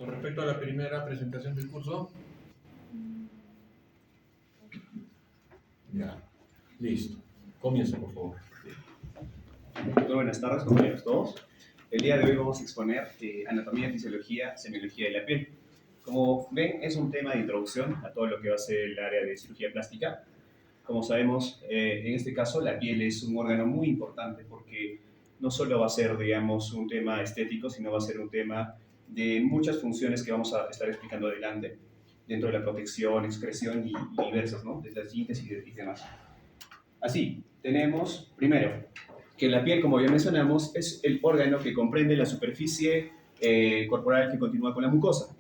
Con respecto a la primera presentación del curso. Ya, listo. Comienza, por favor. Muy buenas tardes, compañeros todos. El día de hoy vamos a exponer anatomía, fisiología, semiología de la piel. Como ven, es un tema de introducción a todo lo que va a ser el área de cirugía plástica. Como sabemos, en este caso la piel es un órgano muy importante porque no solo va a ser, digamos, un tema estético, sino va a ser un tema de muchas funciones que vamos a estar explicando adelante, dentro de la protección, excreción y diversas, ¿no? Desde la síntesis y demás. Así, tenemos primero que la piel, como ya mencionamos, es el órgano que comprende la superficie corporal que continúa con la mucosa.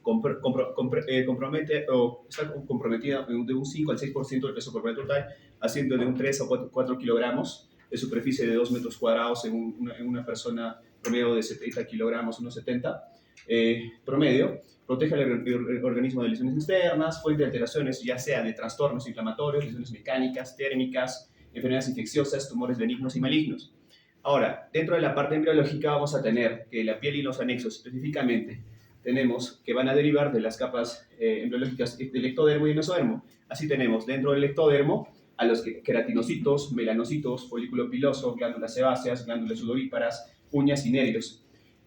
Compromete o está comprometida de un 5 al 6% del peso corporal total, haciendo de un 3 a 4 kilogramos de superficie de 2 metros cuadrados en una persona promedio de 70 kilogramos, unos 70 promedio. Protege al organismo de lesiones externas, fuente de alteraciones, ya sea de trastornos inflamatorios, lesiones mecánicas, térmicas, enfermedades infecciosas, tumores benignos y malignos. Ahora, dentro de la parte embriológica vamos a tener que la piel y los anexos específicamente tenemos que van a derivar de las capas embriológicas del ectodermo y el mesodermo. Así tenemos dentro del ectodermo a los queratinocitos, melanocitos, folículo piloso, glándulas sebáceas, glándulas sudoríparas, uñas y nervios.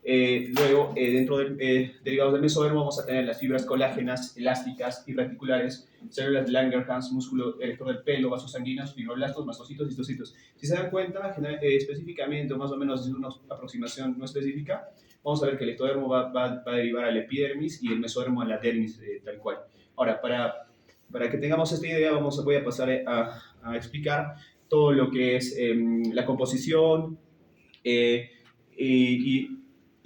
Luego, derivados del mesodermo, vamos a tener las fibras colágenas, elásticas y reticulares, células de Langerhans, músculo erector del pelo, vasos sanguíneos, fibroblastos, mastocitos y histocitos. Si se dan cuenta, específicamente, o más o menos es una aproximación no específica, vamos a ver que el ectodermo va a derivar a la epidermis y el mesodermo a la dermis, tal cual. Ahora, para que tengamos esta idea, voy a pasar a explicar todo lo que es la composición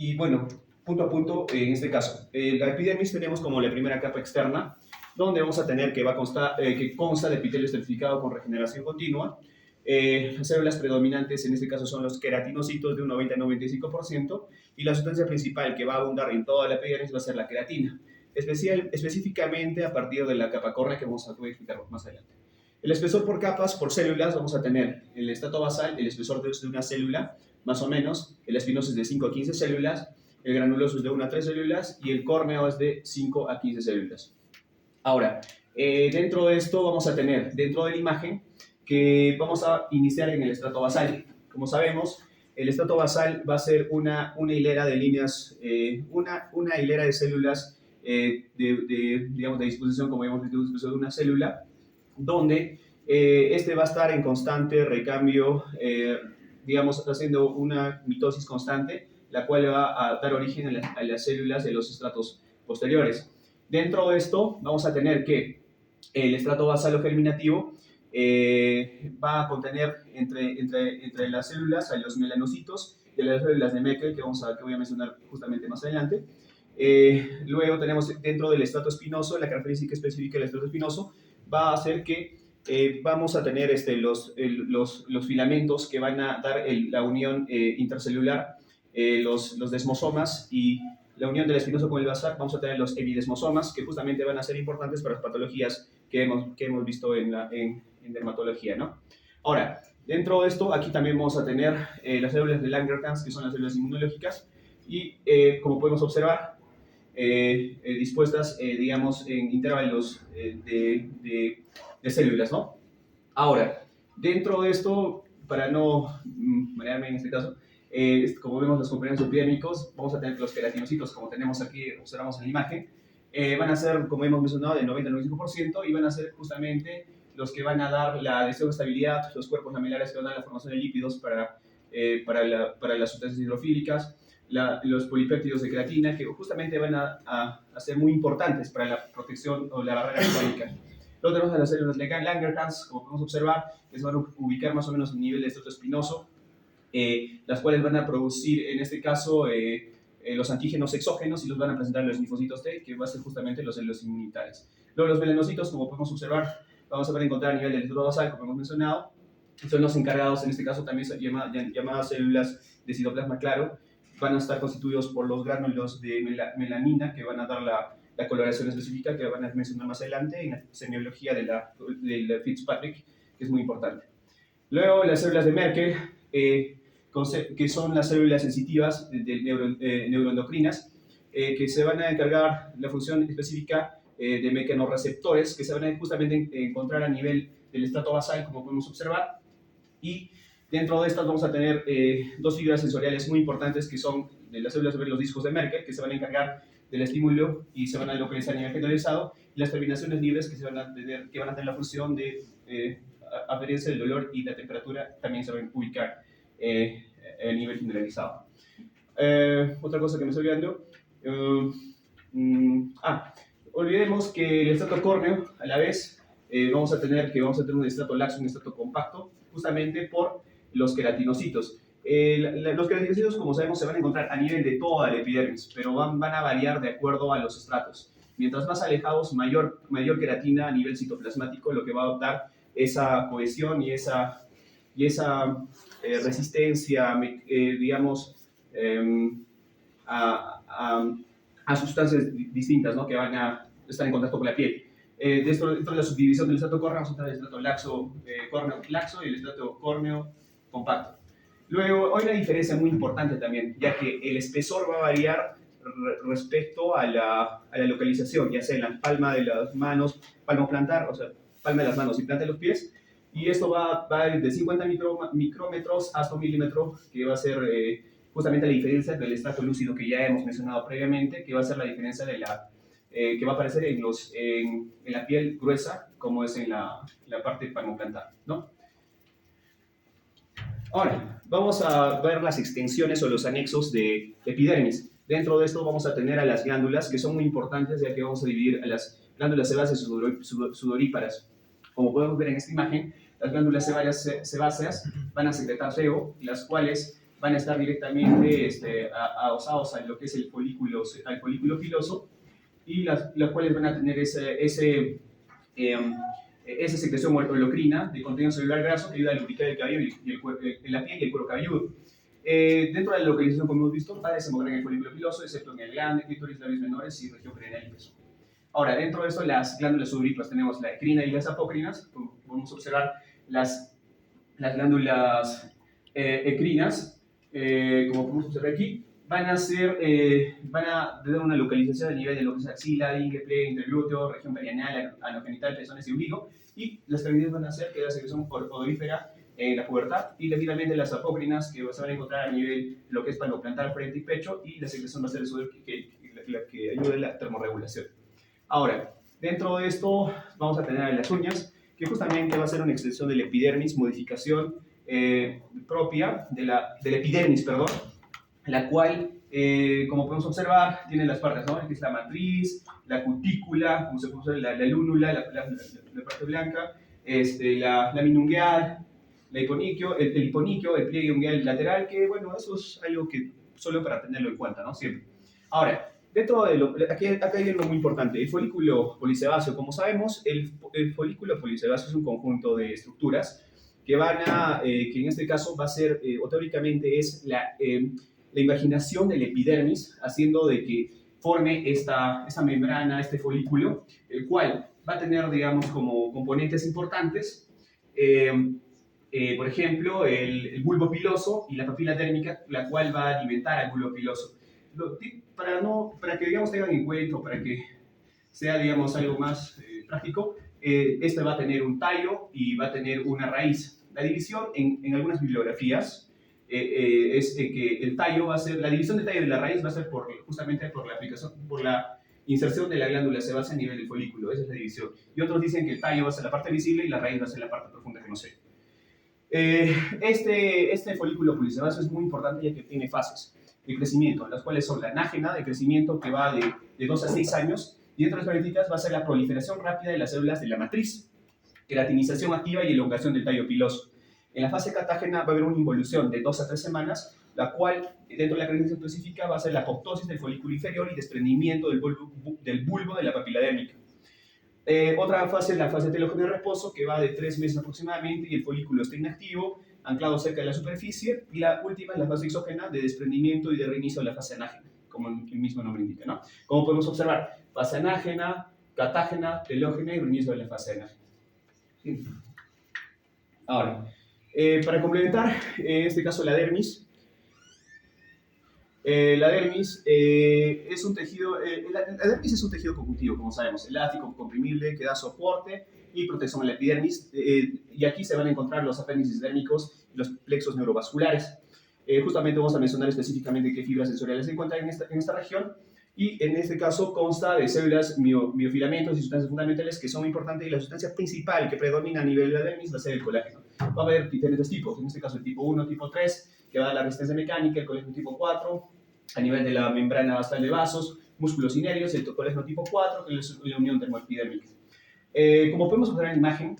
y bueno, punto a punto, en este caso, la epidermis tenemos como la primera capa externa, donde vamos a tener que consta de epitelio estratificado con regeneración continua. Las células predominantes en este caso son los queratinocitos de un 90-95%, y la sustancia principal que va a abundar en toda la epidermis va a ser la queratina, específicamente a partir de la capa córnea que voy a explicar más adelante. El espesor por capas, por células, vamos a tener el estrato basal, el espesor de una célula, más o menos, el espinoso es de 5 a 15 células, el granuloso es de 1 a 3 células y el córneo es de 5 a 15 células. Ahora, dentro de esto vamos a tener, dentro de la imagen, que vamos a iniciar en el estrato basal. Como sabemos, el estrato basal va a ser una hilera de líneas, una hilera de células digamos, de disposición, como hemos visto, de una célula, donde este va a estar en constante recambio, digamos, haciendo una mitosis constante, la cual va a dar origen a las células de los estratos posteriores. Dentro de esto vamos a tener que el estrato basal o germinativo va a contener entre las células a los melanocitos y las células de Meckel, que voy a mencionar justamente más adelante. Luego tenemos dentro del estrato espinoso, la característica específica del estrato espinoso va a hacer que vamos a tener los filamentos que van a dar la unión intercelular, los desmosomas, y la unión del espinoso con el basal. Vamos a tener los epidesmosomas, que justamente van a ser importantes para las patologías que hemos visto en dermatología, ¿no? Ahora, dentro de esto, aquí también vamos a tener las células de Langerhans, que son las células inmunológicas, y como podemos observar, dispuestas, digamos, en intervalos de células, ¿no? Ahora, dentro de esto, para no marearme en este caso, como vemos los complementos epidérmicos, vamos a tener los queratinocitos, como tenemos aquí, observamos en la imagen, van a ser, como hemos mencionado, del 90-95%, y van a ser justamente los que van a dar la adhesión de estabilidad, los cuerpos lamelares que van a dar la formación de lípidos para las sustancias hidrofílicas, los polipéptidos de creatina, que justamente van a ser muy importantes para la protección o la barrera metabólica. Luego tenemos a las células de Langerhans, como podemos observar, que se van a ubicar más o menos en nivel de estrato espinoso, las cuales van a producir, en este caso, los antígenos exógenos, y los van a presentar los linfocitos T, que va a ser justamente los células inmunitarias. Luego los melanocitos, como podemos observar, vamos a encontrar a nivel del estrato basal, como hemos mencionado, son los encargados, en este caso también llamadas células de citoplasma claro. Van a estar constituidos por los gránulos de melanina, que van a dar la coloración específica, que van a mencionar más adelante en la semiología de la Fitzpatrick, que es muy importante. Luego las células de Merkel, que son las células sensitivas neuroendocrinas, que se van a encargar la función específica de mecanorreceptores que se van a justamente encontrar a nivel del estrato basal, como podemos observar, y dentro de estas vamos a tener dos fibras sensoriales muy importantes que son de las células sobre los discos de Merkel, que se van a encargar del estímulo y se van a localizar a nivel generalizado, y las terminaciones libres que van a tener la función de apariencia del dolor y la temperatura también se van a ubicar a nivel generalizado. Otra cosa que me estoy olvidando. Olvidemos que el estrato córneo, a la vez, vamos a tener un estrato laxo, un estrato compacto, justamente por los queratinocitos. Los queratinocitos, como sabemos, se van a encontrar a nivel de toda la epidermis, pero van a variar de acuerdo a los estratos. Mientras más alejados, mayor queratina a nivel citoplasmático, lo que va a dar esa cohesión y esa resistencia, digamos, a sustancias distintas, ¿no? Que van a estar en contacto con la piel. Dentro de la subdivisión del estrato córneo vamos a tener el estrato córneo laxo y el estrato córneo compacto. Luego, hay una diferencia muy importante también, ya que el espesor va a variar respecto a la localización, ya sea en la palma de las manos, palmo plantar, o sea, palma de las manos y planta de los pies, y esto va a ir de 50 micrómetros hasta 1 milímetro, que va a ser justamente la diferencia del estrato lúcido que ya hemos mencionado previamente, que va a ser la diferencia de que va a aparecer en la piel gruesa, como es en la parte palmoplantar, ¿no? Ahora, vamos a ver las extensiones o los anexos de epidermis. Dentro de esto vamos a tener a las glándulas, que son muy importantes, ya que vamos a dividir a las glándulas sebáceas y sudoríparas. Como podemos ver en esta imagen, las glándulas sebáceas van a secretar sebo, las cuales van a estar directamente adosados a lo que es al folículo piloso, y las cuales van a tener esa secreción holocrina de contenido celular graso que ayuda a lubricar el cabello la piel y el cuero cabelludo. Dentro de la localización, como hemos visto, va a desembocar en el folículo piloso, excepto en el glande, clítoris, labios menores y región perineal y peso. Ahora, dentro de esto, las glándulas sudoríparas tenemos la ecrina y las apócrinas. Como podemos observar, las glándulas ecrinas, como podemos observar aquí, van a tener una localización a nivel de lo que es axila, ingle, pliegue, interglúteo, región perineal, anogenital, pezones y ombligo, y las terminales van a hacer que la secreción odorífera en la pubertad, y finalmente las apócrinas que se van a encontrar a nivel de lo que es palmoplantar, frente y pecho, y la secreción va a ser el sudor la que ayuda en la termorregulación. Ahora, dentro de esto vamos a tener las uñas, que justamente va a ser una extensión de la epidermis, modificación propia de la epidermis, perdón, la cual, como podemos observar, tiene las partes, ¿no? Que es la matriz, la cutícula, como se puede ver, la lúnula, la parte blanca, la minungueal, el hiponiquio, el pliegue ungueal lateral, que bueno, eso es algo que solo para tenerlo en cuenta, ¿no? Siempre. Ahora, dentro de acá hay algo muy importante, el folículo polisebáceo. Como sabemos, el folículo polisebáceo es un conjunto de estructuras que que en este caso va a ser, o teóricamente es la imaginación del epidermis, haciendo de que forme esta membrana, este folículo, el cual va a tener, digamos, como componentes importantes, por ejemplo, el bulbo piloso y la papila térmica, la cual va a alimentar al bulbo piloso. Para que, digamos, tengan en cuenta, o para que sea, digamos, algo más práctico, este va a tener un tallo y va a tener una raíz. La división en algunas bibliografías es que el tallo va a ser, la división del tallo de la raíz va a ser justamente por la inserción de la glándula sebácea a nivel del folículo. Esa es la división. Y otros dicen que el tallo va a ser la parte visible y la raíz va a ser la parte profunda que no sé. Este folículo polisebáceo es muy importante ya que tiene fases de crecimiento, las cuales son la anágena de crecimiento que va de 2 a 6 años, y dentro de las parénticas va a ser la proliferación rápida de las células de la matriz, queratinización activa y elongación del tallo piloso. En la fase catágena va a haber una involución de 2 a 3 semanas, la cual dentro de la característica específica va a ser la apoptosis del folículo inferior y desprendimiento del bulbo de la papila dérmica. Otra fase es la fase telógena de reposo, que va de 3 meses aproximadamente y el folículo está inactivo, anclado cerca de la superficie, y la última es la fase exógena de desprendimiento y de reinicio de la fase anágena, como el mismo nombre indica, ¿no? Como podemos observar, fase anágena, catágena, telógena y reinicio de la fase anágena. Sí. Ahora, para complementar, en este caso la dermis, La dermis es un tejido, la dermis es un tejido conjuntivo, como sabemos, elástico, comprimible, que da soporte y protección a la epidermis. Y aquí se van a encontrar los apéndices dérmicos y los plexos neurovasculares. Justamente vamos a mencionar específicamente qué fibras sensoriales se encuentran en esta región. Y en este caso consta de células miofilamentos y sustancias fundamentales que son importantes, y la sustancia principal que predomina a nivel de la dermis va a ser el colágeno. Va a haber diferentes tipos, en este caso el tipo 1, tipo 3, que va a dar la resistencia mecánica, el colágeno tipo 4, a nivel de la membrana basal de vasos, músculos y nervios, el colágeno tipo 4, que es la unión termoepidérmica. Como podemos observar en la imagen,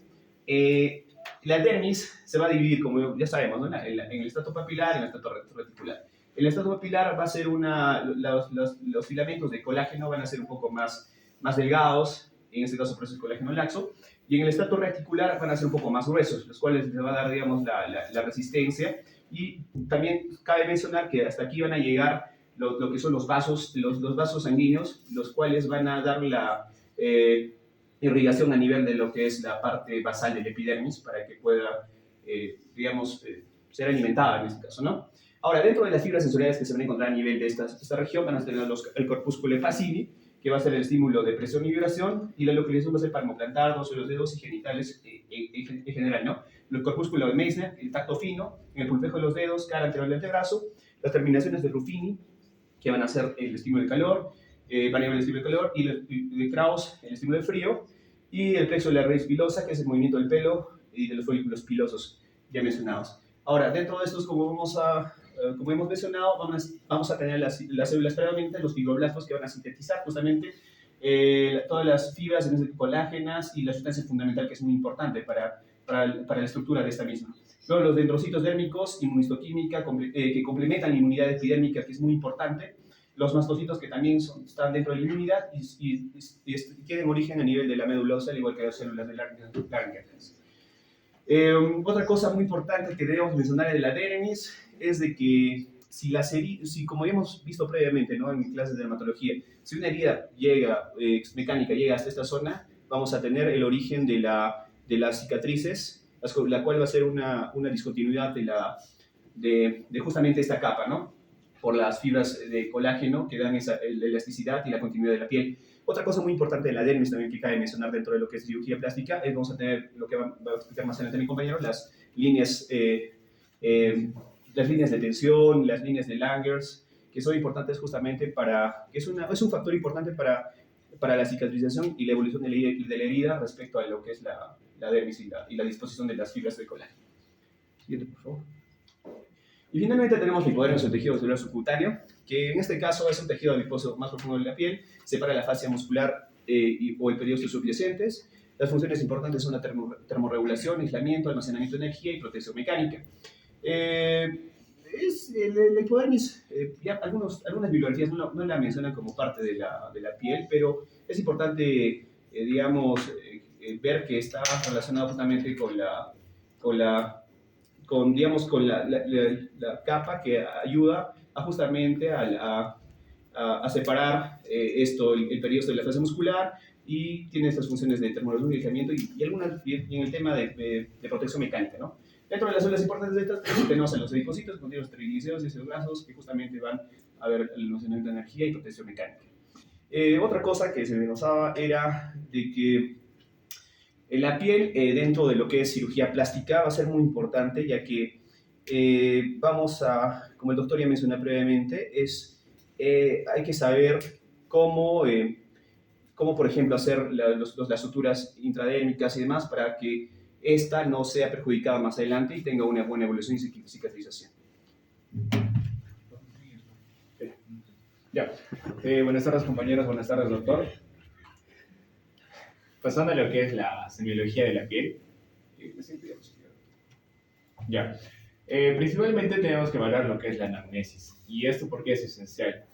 la dermis se va a dividir, como ya sabemos, ¿no? en el estrato papilar y en el estrato reticular. El estrato papilar va a ser los filamentos de colágeno van a ser un poco más delgados, en este caso por eso es colágeno laxo, y en el estrato reticular van a ser un poco más gruesos, los cuales les va a dar, digamos, la resistencia. Y también cabe mencionar que hasta aquí van a llegar lo que son los vasos sanguíneos, los cuales van a dar la irrigación a nivel de lo que es la parte basal del epidermis para que pueda, digamos, ser alimentada en este caso, ¿no? Ahora, dentro de las fibras sensoriales que se van a encontrar a nivel de esta región, van a tener el corpúsculo pacini, que va a ser el estímulo de presión y vibración, y la localización va a ser palmoplantar, dorso de los dedos y genitales en general, ¿no? El corpúsculo de Meissner, el tacto fino, en el pulpejo de los dedos, cara anterior del antebrazo, las terminaciones de Ruffini, que van a ser el estímulo de calor, van a llevar el estímulo de calor, y de Krauss, el estímulo de frío, y el plexo de la raíz pilosa, que es el movimiento del pelo y de los folículos pilosos ya mencionados. Ahora, dentro de estos, como hemos mencionado, vamos a tener las células previamente, los fibroblastos, que van a sintetizar justamente todas las fibras colágenas y la sustancia fundamental, que es muy importante para la estructura de esta misma. Luego los dendrocitos dérmicos, inmunistoquímica, que complementan la inmunidad epidérmica, que es muy importante. Los mastocitos, que también están dentro de la inmunidad y tienen origen a nivel de la médula ósea, al igual que las células de Langerhans. Otra cosa muy importante que debemos mencionar de la dermis es de que si como hemos visto previamente, ¿no? En clases de dermatología, si una herida mecánica llega hasta esta zona, vamos a tener el origen de las cicatrices, la cual va a ser una discontinuidad de justamente esta capa, ¿no? Por las fibras de colágeno que dan esa elasticidad y la continuidad de la piel. Otra cosa muy importante de la dermis también que cabe mencionar dentro de lo que es cirugía plástica es vamos a tener lo que va a explicar más adelante mi compañero, las líneas de tensión, las líneas de Langers, que son importantes justamente que es un factor importante para la cicatrización y la evolución de la herida respecto a lo que es la dermis y la disposición de las fibras de colágeno. Siguiente, por favor. Y finalmente tenemos el hipodermis, el tejido celular subcutáneo, que en este caso es un tejido adiposo más profundo de la piel, separa la fascia muscular o el periósteo subyacentes. Las funciones importantes son la termorregulación, aislamiento, almacenamiento de energía y protección mecánica. El hipodermis, ya algunas bibliografías no la mencionan como parte de la piel, pero es importante, ver que está relacionado justamente con la capa que ayuda justamente a separar el periósteo de la fascia muscular, y tiene estas funciones de termorregulación y en el tema de protección mecánica, ¿no? Dentro de las células importantes de estas tenemos a los adipocitos, que contienen los triglicéridos y ácidos grasos, que justamente van a ver el almacenamiento de energía y protección mecánica. Otra cosa que se me notaba era de que la piel, dentro de lo que es cirugía plástica, va a ser muy importante, ya que como el doctor ya mencionó previamente, hay que saber cómo, por ejemplo, hacer las suturas intradérmicas y demás para que esta no sea perjudicada más adelante y tenga una buena evolución y cicatrización. Ya. Buenas tardes, compañeros. Buenas tardes, doctor. Pasando a lo que es la semiología de la piel. Ya. Principalmente tenemos que evaluar lo que es la anamnesis. ¿Y esto por qué es esencial?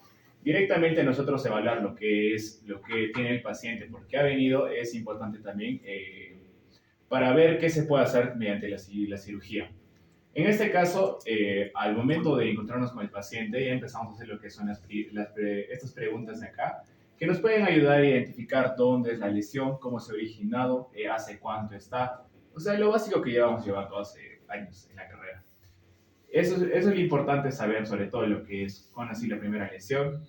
Directamente nosotros evaluar lo que tiene el paciente, por qué ha venido, es importante también para ver qué se puede hacer mediante la cirugía. En este caso, al momento de encontrarnos con el paciente, ya empezamos a hacer lo que son estas preguntas de acá, que nos pueden ayudar a identificar dónde es la lesión, cómo se ha originado, hace cuánto está. O sea, lo básico que llevamos llevando hace años en la carrera. Eso es lo importante saber, sobre todo lo que es conocer la primera lesión,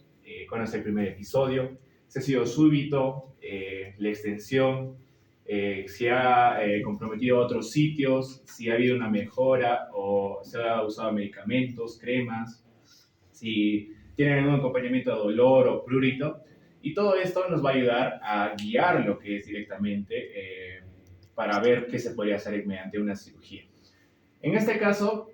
conocer el primer episodio, si ha sido súbito, la extensión, si ha comprometido otros sitios, si ha habido una mejora o se ha usado medicamentos, cremas, si tienen algún acompañamiento de dolor o prurito. Y todo esto nos va a ayudar a guiar lo que es directamente para ver qué se podría hacer mediante una cirugía. En este caso,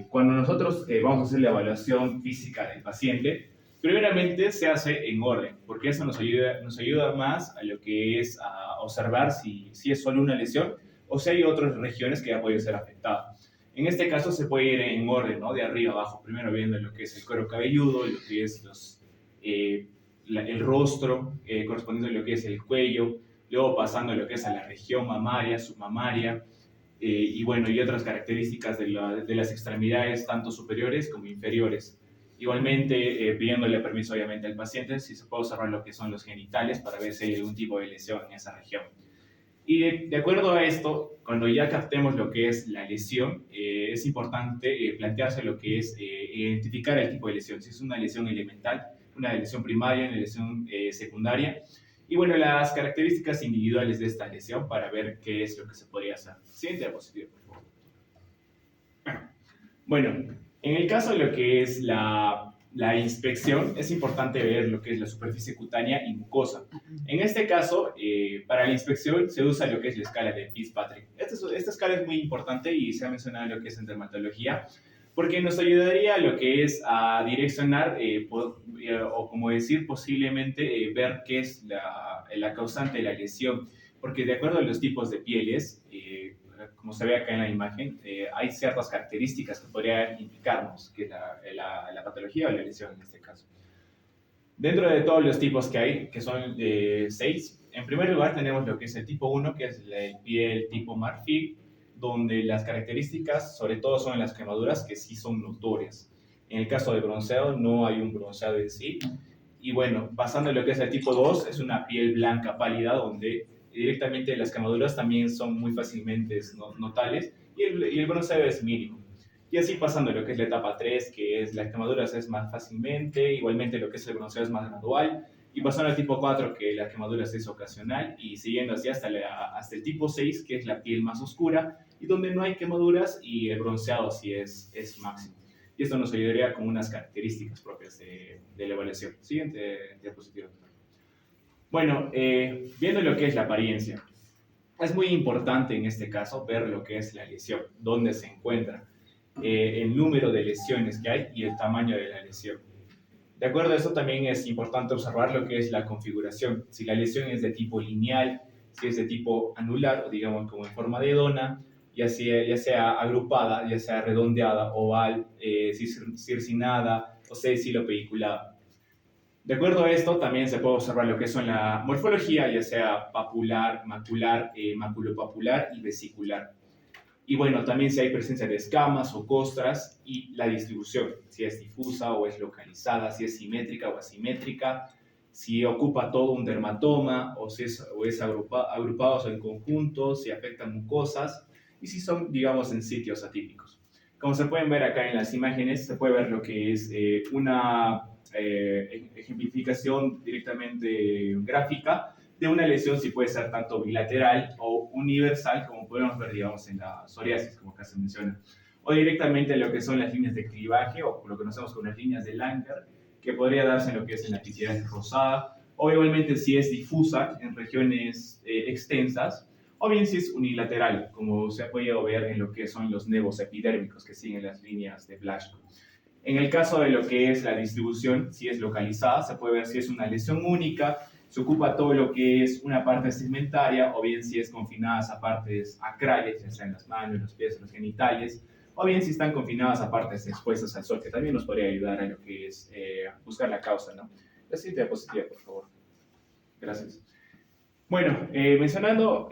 cuando nosotros vamos a hacer la evaluación física del paciente, primeramente se hace en orden, porque eso nos ayuda más a lo que es a observar si es solo una lesión o si hay otras regiones que ya pueden ser afectadas. En este caso se puede ir en orden, ¿no? De arriba abajo, primero viendo lo que es el cuero cabelludo, lo que es el rostro, correspondiendo a lo que es el cuello, luego pasando a lo que es a la región mamaria, submamaria, y bueno, y otras características de las extremidades, tanto superiores como inferiores. Igualmente, pidiéndole permiso obviamente al paciente si se puede observar lo que son los genitales para ver si hay algún tipo de lesión en esa región. Y de acuerdo a esto, cuando ya captemos lo que es la lesión, es importante plantearse lo que es identificar el tipo de lesión, si es una lesión elemental, una lesión primaria, una lesión secundaria, y bueno, las características individuales de esta lesión para ver qué es lo que se podría hacer. Siguiente diapositiva, por favor. Bueno, en el caso de lo que es la inspección, es importante ver lo que es la superficie cutánea y mucosa. En este caso, para la inspección se usa lo que es la escala de Fitzpatrick. Esta escala es muy importante y se ha mencionado lo que es en dermatología, porque nos ayudaría lo que es a direccionar o como decir posiblemente ver qué es la causante de la lesión, porque de acuerdo a los tipos de pieles, como se ve acá en la imagen, hay ciertas características que podrían indicarnos que la patología o la lesión en este caso. Dentro de todos los tipos que hay, que son 6, en primer lugar tenemos lo que es el tipo 1, que es la piel tipo marfil, donde las características, sobre todo, son en las quemaduras que sí son notorias. En el caso de bronceado, no hay un bronceado en sí. Y bueno, pasando a lo que es el tipo 2, es una piel blanca pálida, donde directamente las quemaduras también son muy fácilmente notables y el bronceado es mínimo. Y así pasando a lo que es la etapa 3, que es las quemaduras es más fácilmente, igualmente lo que es el bronceado es más gradual, y pasando al tipo 4, que la quemadura es ocasional, y siguiendo así hasta el tipo 6, que es la piel más oscura, y donde no hay quemaduras y el bronceado sí es máximo. Y esto nos ayudaría con unas características propias de la evaluación. Siguiente diapositiva. Bueno, viendo lo que es la apariencia, es muy importante en este caso ver lo que es la lesión, dónde se encuentra, el número de lesiones que hay y el tamaño de la lesión. De acuerdo a eso también es importante observar lo que es la configuración, si la lesión es de tipo lineal, si es de tipo anular o digamos como en forma de dona, ya sea agrupada, ya sea redondeada, oval, circinada o pediculada. De acuerdo a esto, también se puede observar lo que son la morfología, ya sea papular, macular, maculopapular y vesicular. Y bueno, también si hay presencia de escamas o costras y la distribución, si es difusa o es localizada, si es simétrica o asimétrica, si ocupa todo un dermatoma o si es agrupados en conjunto, si afectan mucosas y si son, digamos, en sitios atípicos. Como se pueden ver acá en las imágenes, se puede ver lo que es una ejemplificación directamente gráfica de una lesión, si puede ser tanto bilateral o universal, como podemos ver, digamos, en la psoriasis, como acá se menciona, o directamente lo que son las líneas de clivaje, o lo que conocemos como las líneas de Langer, que podría darse en lo que es en la epidermis rosada, o igualmente si es difusa en regiones extensas, o bien si es unilateral, como se ha podido ver en lo que son los nevos epidérmicos que siguen las líneas de Blaschko. En el caso de lo que es la distribución, si es localizada, se puede ver si es una lesión única, se ocupa todo lo que es una parte segmentaria, o bien si es confinadas a partes acrales, ya sea en las manos, en los pies, en los genitales, o bien si están confinadas a partes expuestas al sol, que también nos podría ayudar a lo que es buscar la causa, ¿no? La siguiente diapositiva, por favor. Gracias. Bueno, mencionando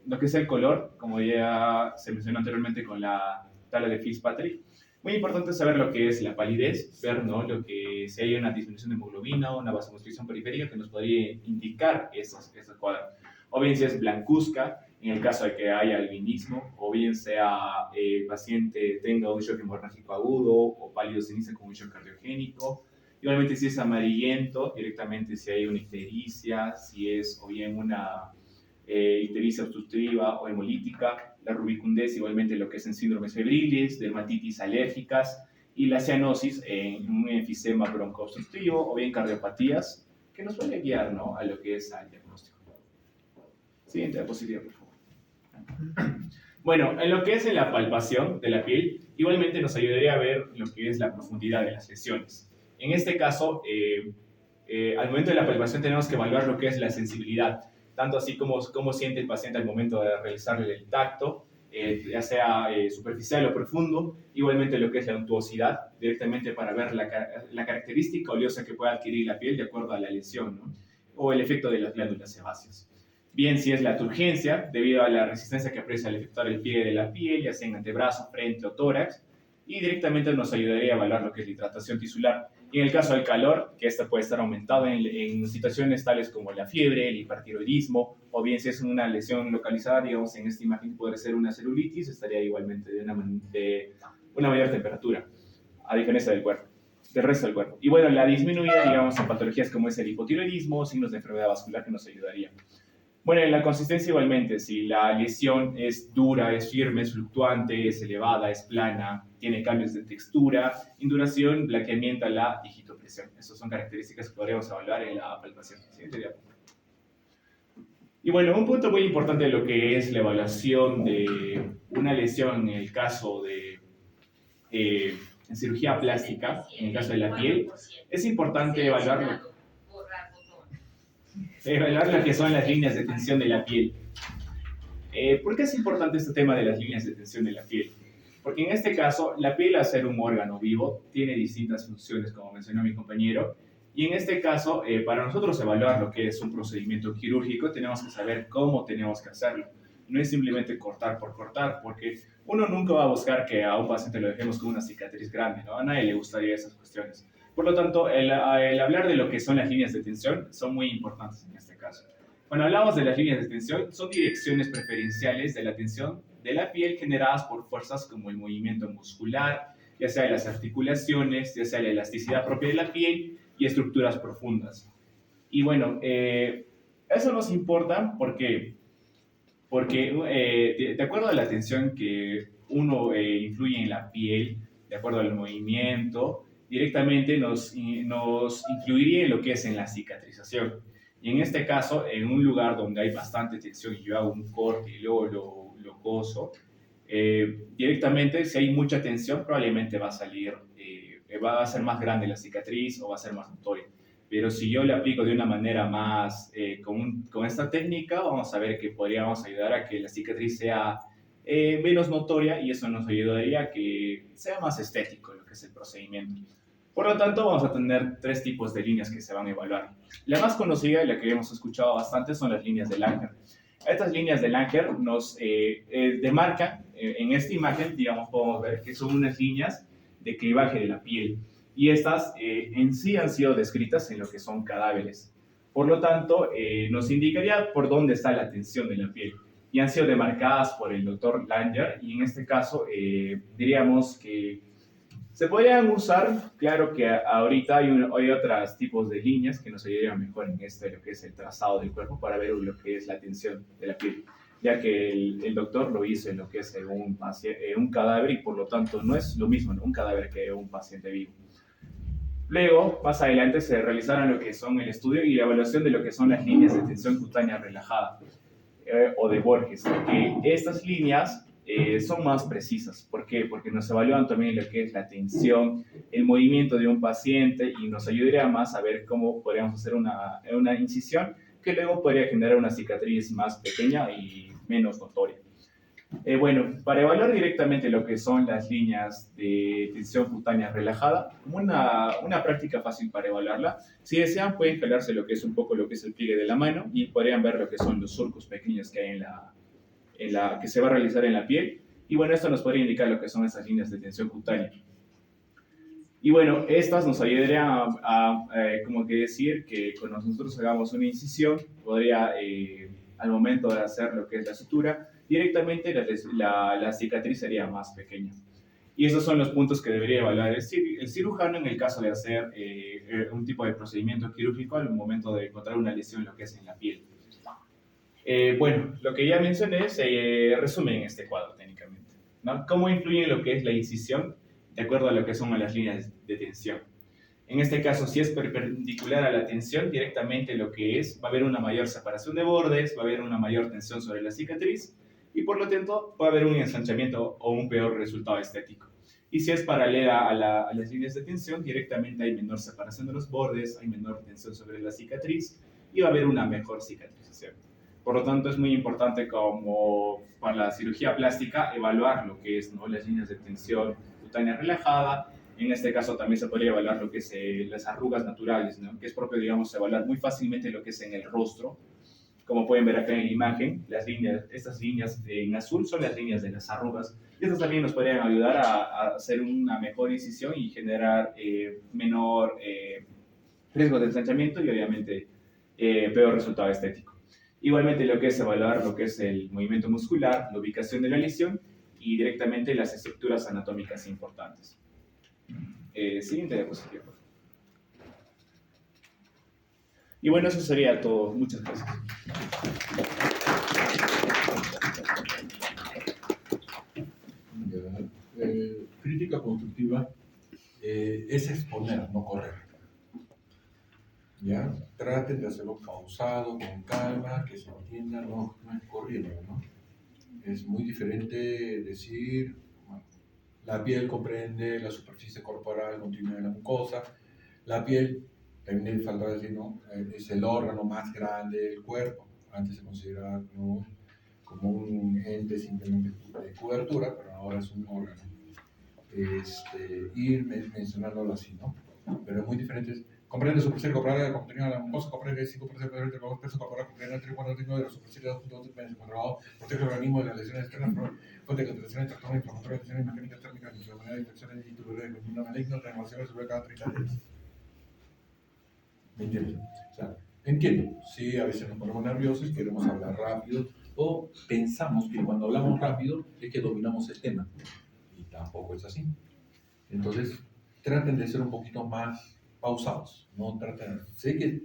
lo que es el color, como ya se mencionó anteriormente con la tabla de Fitzpatrick, muy importante saber lo que es la palidez, ver, ¿no?, lo que si hay una disminución de hemoglobina o una vasoconstricción periférica que nos podría indicar esas cuadros. O bien si es blancuzca, en el caso de que haya albinismo, o bien sea el paciente tenga un shock hemorrágico agudo o pálido ceniza con un shock cardiogénico. Igualmente si es amarillento, directamente si hay una ictericia, si es o bien una ictericia obstructiva o hemolítica, la rubicundez igualmente lo que es en síndromes febriles, dermatitis alérgicas y la cianosis en un enfisema broncoobstructivo o bien cardiopatías que nos puede guiar, ¿no?, a lo que es el diagnóstico. Siguiente diapositiva, por favor. Bueno, en lo que es en la palpación de la piel, igualmente nos ayudaría a ver lo que es la profundidad de las lesiones. En este caso, al momento de la palpación tenemos que evaluar lo que es la sensibilidad, tanto así como cómo siente el paciente al momento de realizarle el tacto, ya sea superficial o profundo, igualmente lo que es la untuosidad, directamente para ver la característica oleosa que puede adquirir la piel de acuerdo a la lesión, ¿no?, o el efecto de las glándulas sebáceas. Bien, si es la turgencia, debido a la resistencia que aprecia al efectuar el pliegue de la piel, ya sea en antebrazo, frente o tórax, y directamente nos ayudaría a evaluar lo que es la hidratación tisular. Y en el caso del calor, que esta puede estar aumentado en situaciones tales como la fiebre, el hipertiroidismo, o bien si es una lesión localizada, digamos en esta imagen puede ser una celulitis, estaría igualmente de una mayor temperatura, a diferencia del cuerpo, del resto del cuerpo. Y bueno, la disminuida, digamos, en patologías como es el hipotiroidismo, signos de enfermedad vascular que nos ayudaría. Bueno, en la consistencia igualmente, si la lesión es dura, es firme, es fluctuante, es elevada, es plana, tiene cambios de textura, induración, blanqueamiento a la digitopresión. Estas son características que podríamos evaluar en la palpación. Siguiente diapositiva. Y bueno, un punto muy importante de lo que es la evaluación de una lesión en el caso de en cirugía plástica, en el caso de la piel, es importante evaluar lo que son las líneas de tensión de la piel. ¿Por qué es importante este tema de las líneas de tensión de la piel? Porque en este caso, la piel, al ser un órgano vivo, tiene distintas funciones, como mencionó mi compañero, y en este caso, para nosotros evaluar lo que es un procedimiento quirúrgico, tenemos que saber cómo tenemos que hacerlo. No es simplemente cortar por cortar, porque uno nunca va a buscar que a un paciente lo dejemos con una cicatriz grande, ¿no? A nadie le gustaría esas cuestiones. Por lo tanto, el hablar de lo que son las líneas de tensión son muy importantes en este caso. Cuando hablamos de las líneas de tensión, son direcciones preferenciales de la tensión de la piel generadas por fuerzas como el movimiento muscular, ya sea de las articulaciones, ya sea la elasticidad propia de la piel y estructuras profundas. Y bueno, eso nos importa porque de acuerdo a la tensión que uno influye en la piel, de acuerdo al movimiento, directamente nos influiría en lo que es en la cicatrización. Y en este caso, en un lugar donde hay bastante tensión y yo hago un corte y luego lo coso, directamente si hay mucha tensión probablemente va a salir, va a ser más grande la cicatriz o va a ser más notoria. Pero si yo le aplico de una manera más, con esta técnica, vamos a ver que podríamos ayudar a que la cicatriz sea menos notoria y eso nos ayudaría a que sea más estético lo que es el procedimiento. Por lo tanto, vamos a tener tres tipos de líneas que se van a evaluar. La más conocida y la que hemos escuchado bastante son las líneas de Langer. Estas líneas de Langer nos demarcan, en esta imagen, digamos, podemos ver que son unas líneas de clivaje de la piel. Y estas en sí han sido descritas en lo que son cadáveres. Por lo tanto, nos indicaría por dónde está la tensión de la piel. Y han sido demarcadas por el doctor Langer, y en este caso diríamos que se podrían usar, claro que ahorita hay otros tipos de líneas que nos ayudarían mejor en lo que es el trazado del cuerpo para ver lo que es la tensión de la piel, ya que el doctor lo hizo en lo que es un cadáver y por lo tanto no es lo mismo en un cadáver que un paciente vivo. Luego, más adelante, se realizaron lo que son el estudio y la evaluación de lo que son las líneas de tensión cutánea relajada o de Borges, que estas líneas son más precisas. ¿Por qué? Porque nos evalúan también lo que es la tensión, el movimiento de un paciente y nos ayudaría más a ver cómo podríamos hacer una incisión que luego podría generar una cicatriz más pequeña y menos notoria. Bueno, para evaluar directamente lo que son las líneas de tensión cutánea relajada, como una práctica fácil para evaluarla, si desean pueden jalarse lo que es un poco lo que es el pliegue de la mano y podrían ver lo que son los surcos pequeños que hay que se va a realizar en la piel. Y bueno, esto nos podría indicar lo que son esas líneas de tensión cutánea. Y bueno, estas nos ayudarían como que decir que cuando nosotros hagamos una incisión, podría al momento de hacer lo que es la sutura, directamente la cicatriz sería más pequeña. Y esos son los puntos que debería evaluar el cirujano en el caso de hacer un tipo de procedimiento quirúrgico al momento de encontrar una lesión, lo que es en la piel. Bueno, lo que ya mencioné se resume en este cuadro técnicamente, ¿no? ¿Cómo influye lo que es la incisión de acuerdo a lo que son las líneas de tensión? En este caso, si es perpendicular a la tensión, directamente lo que es, va a haber una mayor separación de bordes, va a haber una mayor tensión sobre la cicatriz, y por lo tanto va a haber un ensanchamiento o un peor resultado estético. Y si es paralela a las líneas de tensión, directamente hay menor separación de los bordes, hay menor tensión sobre la cicatriz, y va a haber una mejor cicatrización. Por lo tanto, es muy importante como para la cirugía plástica evaluar lo que es, ¿no?, las líneas de tensión cutánea relajada. En este caso también se podría evaluar lo que es las arrugas naturales, ¿no?, que es propio, digamos, evaluar muy fácilmente lo que es en el rostro. Como pueden ver acá en la imagen, estas líneas en azul son las líneas de las arrugas. Y estas también nos podrían ayudar a hacer una mejor incisión y generar menor riesgo de ensanchamiento y obviamente peor resultado estético. Igualmente lo que es evaluar lo que es el movimiento muscular, la ubicación de la lesión y directamente las estructuras anatómicas importantes. Siguiente diapositiva. Y bueno, eso sería todo. Muchas gracias. Crítica constructiva es exponer, no correr. ¿Ya? Traten de hacerlo pausado, con calma, que se entienda, no es corriendo, ¿no? Es muy diferente decir, bueno, la piel comprende la superficie corporal continua de la mucosa, la piel, también falta decir, ¿no?, es el órgano más grande del cuerpo. Antes se consideraba, ¿no?, como un ente simplemente de cobertura, pero ahora es un órgano. Ir mencionándolo así, ¿no? Pero es muy diferente. Comprende la superficie corporal de la contenido de la mucosa, comprende el 5% del peso corporal, comprende el 3,4% de la superficie de 2.2 metros cuadrados, protege el organismo de las lesiones externas, fuente de contaminación, trastornos inflamatorios, lesiones mecánicas térmicas, enfermedades, infecciones y tuberculosas, continua maligna, renovaciones sobre cada 30 días. ¿Me entiendes? O sea, entiendo, sí, a veces nos ponemos nerviosos, queremos hablar rápido, o pensamos que cuando hablamos rápido es que dominamos el tema, y tampoco es así. Entonces, traten de ser un poquito más pausados, no traten, sé que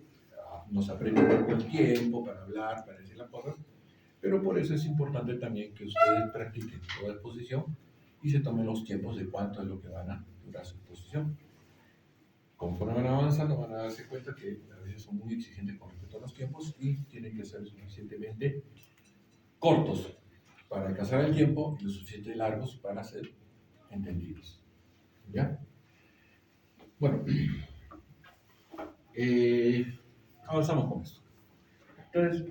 nos aprende poco el tiempo para hablar, para decir las cosas, pero por eso es importante también que ustedes practiquen toda exposición y se tomen los tiempos de cuánto es lo que van a durar su exposición. Conforme van avanzando, van a darse cuenta que a veces son muy exigentes con respecto a los tiempos y tienen que ser suficientemente cortos para alcanzar el tiempo y lo suficientemente largos para ser entendidos. ¿Ya? Bueno, avanzamos con esto. Entonces,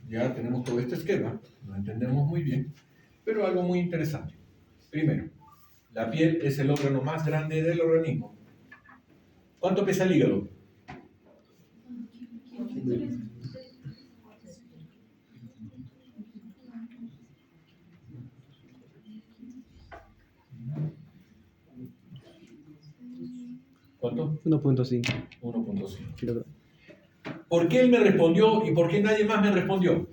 ya tenemos todo este esquema, lo entendemos muy bien, pero algo muy interesante. Primero, la piel es el órgano más grande del organismo. ¿Cuánto pesa el hígado? ¿Cuánto? 1.5 1.5. kilogramos. ¿Por qué él me respondió y por qué nadie más me respondió?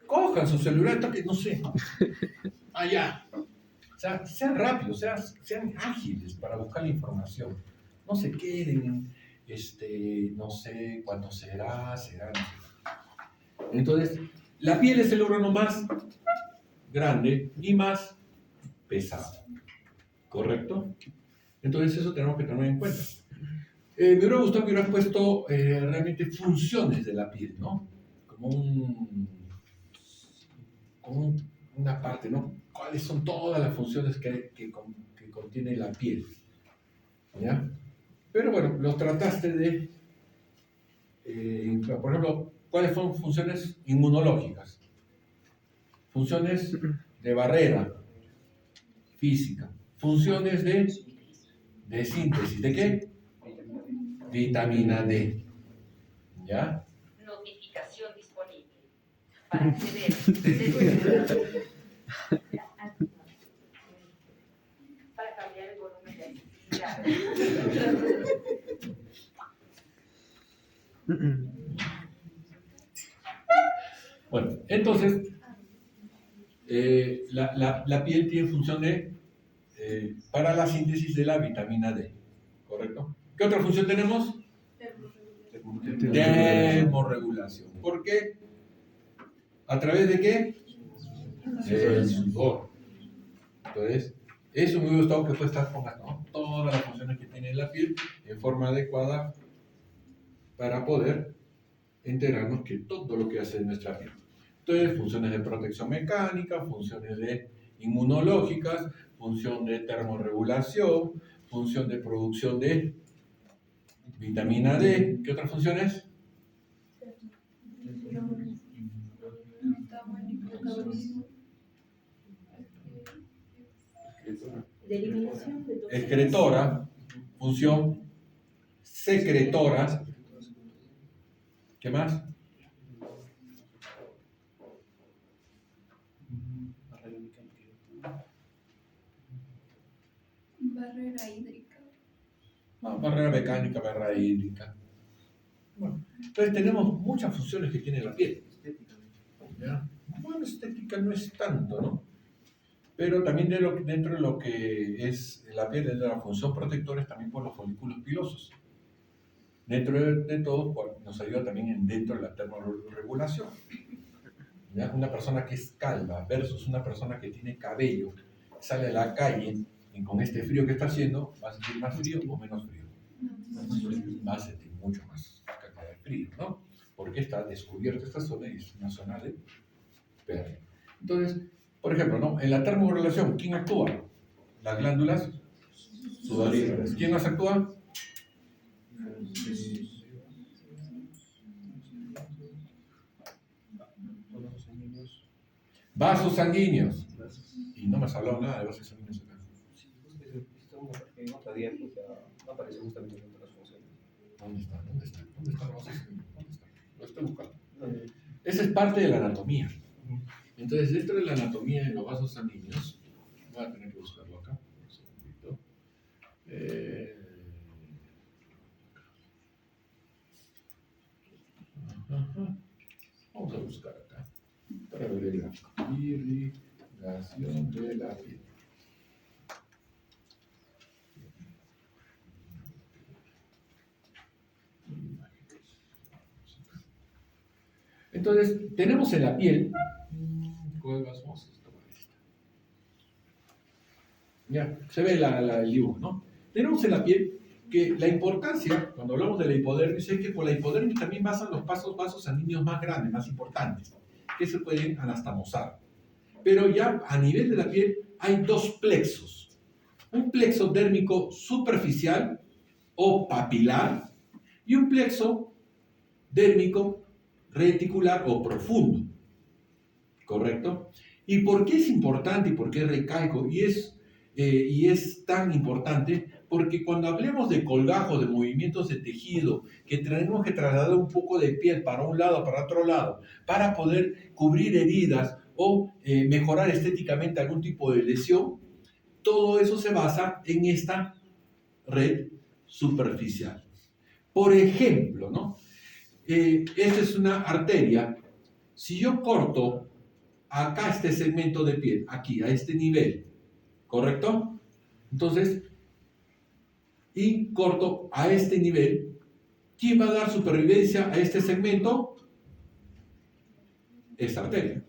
Cojan su celular, no sé. Allá. O sea, sean rápidos, sean ágiles para buscar la información. No se queden, no sé cuándo será. Entonces, la piel es el órgano más grande y más pesado. ¿Correcto? Entonces, eso tenemos que tener en cuenta. Me hubiera gustado que hubieras puesto realmente funciones de la piel, ¿no? Como una parte, ¿no? ¿Cuáles son todas las funciones que contiene la piel? ¿Ya? Pero bueno, los trataste de, por ejemplo, ¿cuáles son funciones inmunológicas? Funciones de barrera física. Funciones de síntesis. ¿De qué? Vitamina D. ¿Ya? Notificación disponible. Para acceder. Para cambiar el volumen de actividad. Bueno, entonces, la piel tiene función para la síntesis de la vitamina D, ¿correcto? ¿Qué otra función tenemos? Termorregulación. ¿Por qué? ¿A través de qué? Del sudor. Entonces, eso me hubiera gustado que fue estar pongando, ¿no?, todas las funciones que tiene la piel en forma adecuada para poder enterarnos que todo lo que hace nuestra piel. Entonces, funciones de protección mecánica, funciones de inmunológicas, función de termorregulación, función de producción de vitamina D. ¿Qué otras funciones? De eliminación de toxinas. Excretora, función secretora. ¿Qué más? Barrera hídrica. Barrera mecánica, barrera hídrica. Bueno, entonces tenemos muchas funciones que tiene la piel. ¿Ya? Bueno, estética no es tanto, ¿no? Pero también dentro de lo que es la piel, dentro de la función protectora, es también por los folículos pilosos. Dentro de todo, nos ayuda también dentro de la termorregulación. ¿Ya? Una persona que es calva versus una persona que tiene cabello, sale a la calle y con este frío que está haciendo, ¿va a sentir más frío o menos frío? Va a sentir mucho más cantidad de frío, ¿no? Porque está descubierta esta zona y es una zona de perro. Entonces, por ejemplo, ¿no?, en la termorregulación, ¿quién actúa? Las glándulas sudoríparas. ¿Quién más actúa? Vasos sanguíneos. Y no me has hablado nada de vasos sanguíneos acá. En otra diapositiva no aparece justamente en otras funciones. ¿Dónde está? ¿Dónde está? ¿Dónde está el vaso sanguíneo? ¿Dónde está? Lo estoy buscando. Esa es parte de la anatomía. Entonces, dentro de la anatomía de los vasos sanguíneos, voy a tener que buscarlo acá. Un segundito. Ajá. Vamos a buscar acá para ver la irrigación de la piel. Entonces, tenemos en la piel, ¿cuál vamos a tomar esta? Ya, se ve el dibujo, ¿no? Tenemos en la piel que la importancia, cuando hablamos de la hipodermis, es que por la hipodermis también pasan los vasos sanguíneos más grandes, más importantes, que se pueden anastamosar. Pero ya a nivel de la piel hay dos plexos. Un plexo dérmico superficial o papilar y un plexo dérmico reticular o profundo. ¿Correcto? ¿Y por qué es importante y por qué recalco? Y es tan importante porque cuando hablemos de colgajos, de movimientos de tejido, que tenemos que trasladar un poco de piel para un lado, para otro lado, para poder cubrir heridas o mejorar estéticamente algún tipo de lesión, todo eso se basa en esta red superficial. Por ejemplo, ¿no? Esta es una arteria. Si yo corto acá este segmento de piel, aquí, a este nivel, ¿correcto? Entonces, y corto a este nivel, ¿quién va a dar supervivencia a este segmento? Esta arteria,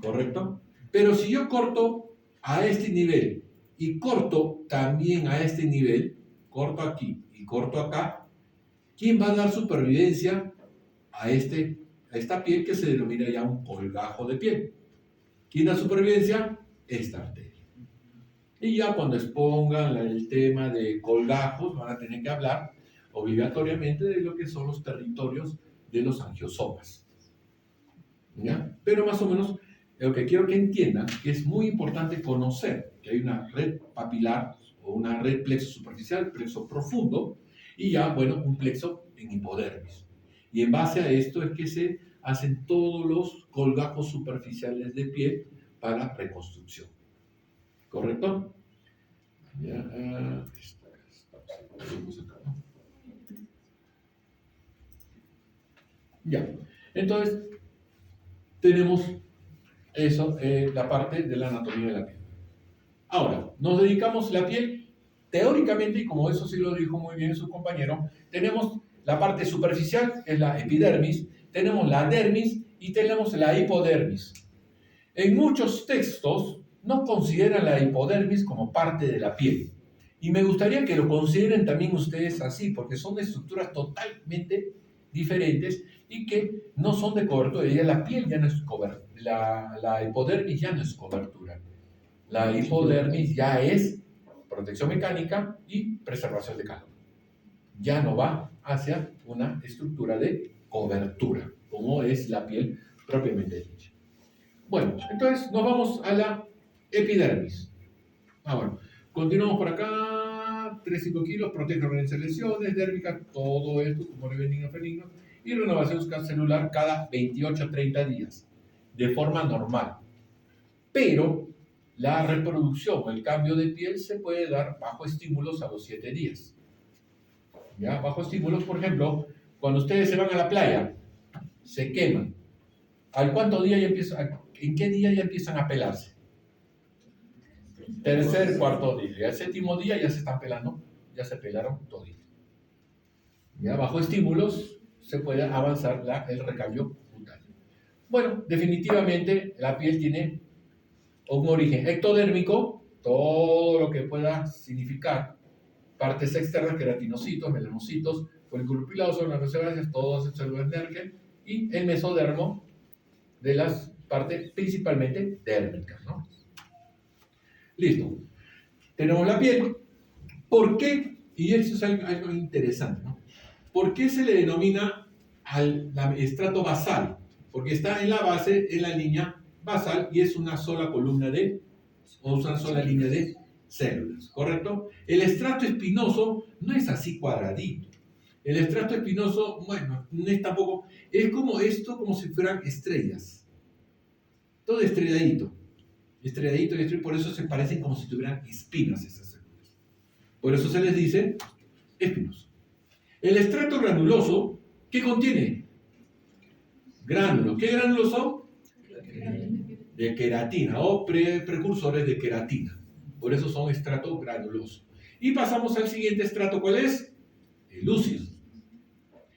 ¿correcto? Pero si yo corto a este nivel y corto también a este nivel, corto aquí y corto acá, ¿quién va a dar supervivencia a esta piel que se denomina ya un colgajo de piel? ¿Quién da supervivencia? Esta arteria. Y ya cuando expongan el tema de colgajos, van a tener que hablar obligatoriamente de lo que son los territorios de los angiosomas. ¿Ya? Pero más o menos lo que quiero que entiendan que es muy importante conocer que hay una red papilar o una red plexo superficial, plexo profundo, y ya, bueno, un plexo en hipodermis. Y en base a esto es que se hacen todos los colgajos superficiales de piel para reconstrucción. ¿Correcto? Ya, estamos acá, ¿no? Ya. Entonces, tenemos eso, la parte de la anatomía de la piel. Ahora, nos dedicamos la piel, teóricamente, y como eso sí lo dijo muy bien su compañero, tenemos la parte superficial, que es la epidermis, tenemos la dermis y tenemos la hipodermis. En muchos textos no consideran la hipodermis como parte de la piel. Y me gustaría que lo consideren también ustedes así, porque son estructuras totalmente diferentes y que no son de cobertura. Ya la piel ya no es cobertura, la hipodermis ya no es cobertura. La hipodermis ya es protección mecánica y preservación de calor. Ya no va hacia una estructura de cobertura, como es la piel propiamente dicha. Bueno, entonces nos vamos a la epidermis. Ahora, continuamos por acá. 3-5 kilos, protege realizar lesiones dérmicas, todo esto, tumores benignos, benignos, y renovación celular cada 28-30 días, de forma normal. Pero la reproducción o el cambio de piel se puede dar bajo estímulos a los 7 días. ¿Ya? Bajo estímulos, por ejemplo, cuando ustedes se van a la playa, se queman. ¿Al cuánto día ya empiezan? ¿En qué día ya empiezan a pelarse? Tercer, cuarto día. El séptimo día ya se están pelando, ya se pelaron todito. Ya bajo estímulos se puede avanzar el recambio cutáneo. Bueno, definitivamente la piel tiene un origen ectodérmico, todo lo que pueda significar partes externas, queratinocitos, melanocitos, folículos pilosos, nanocebáceas, todas esas células Merkel, y el mesodermo de las partes principalmente dérmicas, ¿no? Listo. Tenemos la piel. ¿Por qué? Y eso es algo interesante, ¿no? ¿Por qué se le denomina al estrato basal? Porque está en la base, en la línea basal, y es una sola columna o una sola línea de células, ¿correcto? El estrato espinoso no es así cuadradito. El estrato espinoso, bueno, no es tampoco, es como esto, como si fueran estrellas. Todo estrelladito. Estrelladito, por eso se parecen como si tuvieran espinas esas células. Por eso se les dice espinos. El estrato granuloso, ¿qué contiene? Gránulos. ¿Qué gránulos son? De queratina o precursores de queratina. Por eso son estrato granuloso. Y pasamos al siguiente estrato, ¿cuál es? El lúcido.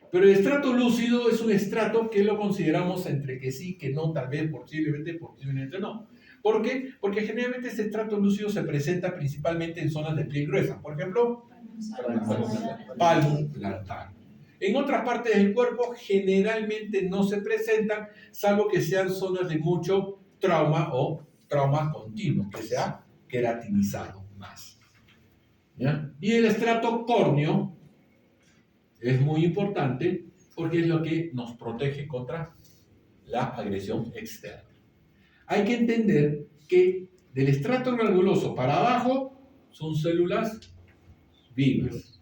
Pero el estrato lúcido es un estrato que lo consideramos entre que sí, que no, tal vez, posiblemente no. ¿Por qué? Porque generalmente este estrato lúcido se presenta principalmente en zonas de piel gruesa. Por ejemplo, palmo plantar. En otras partes del cuerpo generalmente no se presentan, salvo que sean zonas de mucho trauma o trauma continuo, que se ha queratinizado más. ¿Ya? Y el estrato córneo es muy importante porque es lo que nos protege contra la agresión externa. Hay que entender que del estrato granuloso para abajo son células vivas.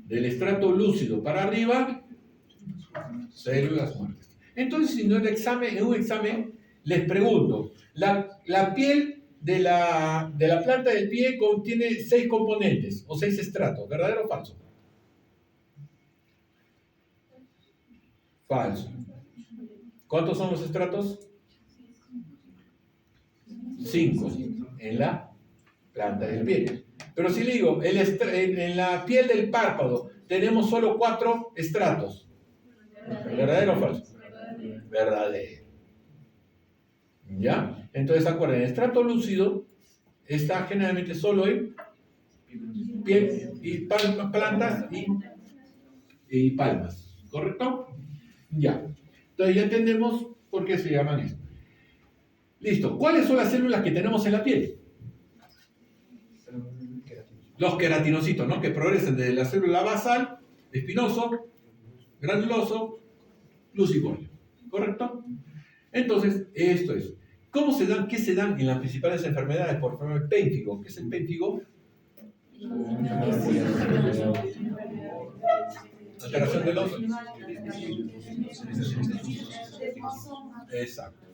Del estrato lúcido para arriba, células muertas. Entonces, si no en un examen les pregunto, la piel de la planta del pie contiene 6 componentes o 6 estratos, ¿verdadero o falso? Falso. ¿Cuántos son los estratos? 5 en la planta del pie. Pero si le digo, en la piel del párpado tenemos solo 4 estratos. ¿Verdadero o falso? Verdadero. ¿Ya? Entonces, acuérdense, el estrato lúcido está generalmente solo en piel y plantas y palmas. ¿Correcto? Ya. Entonces ya entendemos por qué se llaman esto. Listo. ¿Cuáles son las células que tenemos en la piel? Los queratinocitos, ¿no? Que progresan desde la célula basal, espinoso, granuloso, lúcido. ¿Correcto? Entonces, esto es. ¿Cómo se dan? ¿Qué se dan en las principales enfermedades? Por ejemplo, el pénfigo. ¿Qué es el pénfigo? Alteración del oso. Exacto.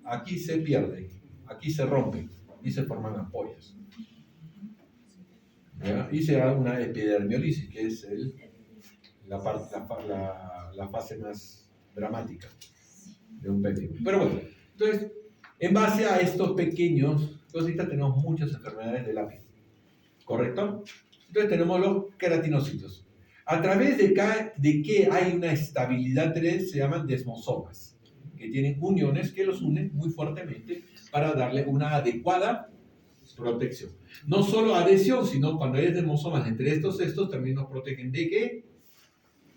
Aquí se pierde, aquí se rompe y se forman ampollas. ¿Ya? Y se da una epidermiolisis, que es la fase más dramática de un bebé. Pero bueno, entonces, en base a estos pequeños cositas tenemos muchas enfermedades de la piel, ¿correcto? Entonces tenemos los queratinocitos. A través de que hay una estabilidad 3, se llaman desmosomas, que tienen uniones que los unen muy fuertemente para darle una adecuada protección. No solo adhesión, sino cuando hay desmosomas entre estos también nos protegen de qué?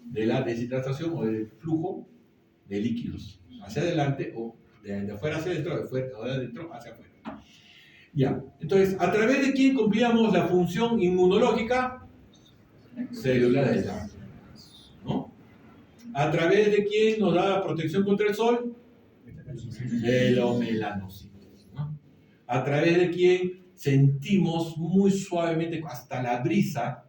De la deshidratación o del flujo de líquidos hacia adelante o de afuera hacia adentro, o de adentro hacia afuera. Ya, entonces, ¿a través de quién cumplíamos la función inmunológica? Célula de la, ¿no? ¿A través de quién nos da la protección contra el sol? De los melanocitos, ¿no? ¿A través de quién sentimos muy suavemente, hasta la brisa,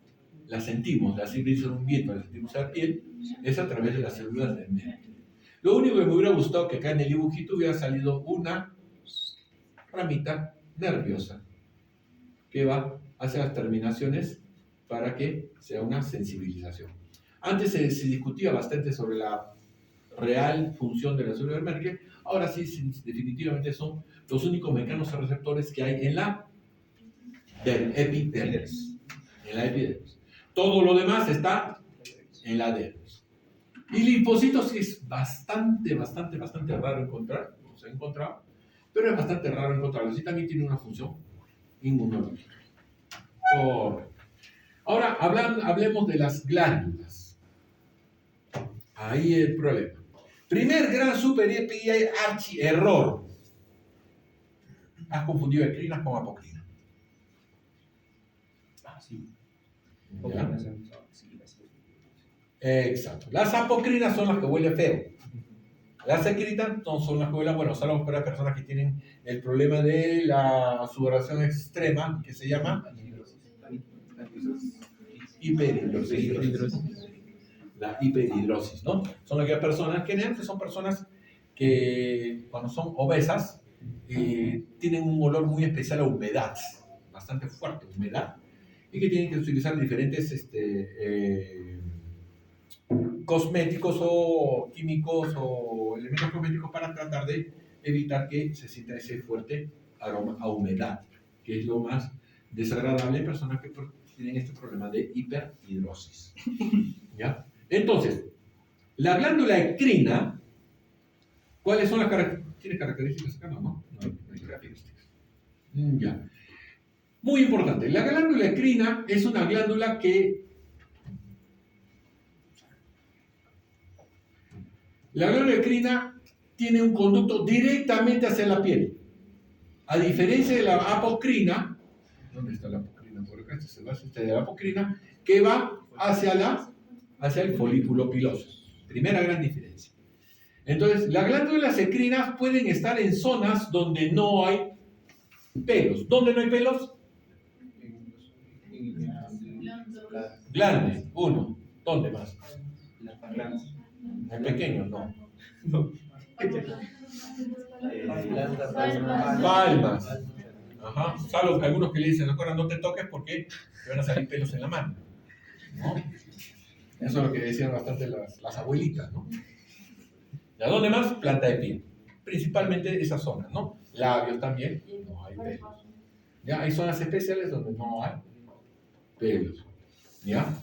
la sentimos, la brisa de un viento, la sentimos en la piel? Es a través de las células del nervio. Lo único que me hubiera gustado que acá en el dibujito hubiera salido una ramita nerviosa que va hacia las terminaciones para que sea una sensibilización. Antes se discutía bastante sobre la real función de la célula de Merkel. Ahora sí, definitivamente son los únicos mecanos receptores que hay en la epidermis. En la epidermis. Todo lo demás está en la dermis. Y linfocitos es bastante raro encontrar, no se ha encontrado, pero es bastante raro encontrarlos y también tiene una función inmunológica. Correcto. Ahora hablemos de las glándulas. Ahí el problema. Primer gran super archi error. Has confundido ecrinas con apocrinas. Ah, sí. ¿Ya? Exacto. Las apocrinas son las que huelen feo. Las ecrinas no son las que huelen bueno, salvo para personas que tienen el problema de la sudoración extrema, que se llama hiperhidrosis. La hiperhidrosis, ¿no? Son aquellas personas que son personas que cuando son obesas tienen un olor muy especial a humedad, bastante fuerte, humedad, y que tienen que utilizar diferentes cosméticos o químicos o elementos cosméticos para tratar de evitar que se sienta ese fuerte aroma a humedad, que es lo más desagradable en personas que tienen este problema de hiperhidrosis. ¿Ya? Entonces, la glándula ecrina, ¿cuáles son las características? ¿Tiene características acá? No hay características. Ya. Muy importante, la glándula ecrina es una glándula que la glándula ecrina tiene un conducto directamente hacia la piel. A diferencia de la apocrina, ¿dónde está la apocrina? Por acá, este de la apocrina, que va hacia el folículo piloso. Primera gran diferencia. Entonces, las glándulas ecrinas pueden estar en zonas donde no hay pelos. ¿Dónde no hay pelos? Glande, uno. ¿Dónde más? En pequeños, no. Palmas. Ajá. Salvo algunos que le dicen, no te toques porque te van a salir pelos en la mano. ¿No? Eso es lo que decían bastante las abuelitas, ¿no? ¿Y a dónde más? Planta de pie. Principalmente esa zona, ¿no? Labios también, no hay pelos. ¿Ya? Hay zonas especiales donde no hay pelos. ¿Ya?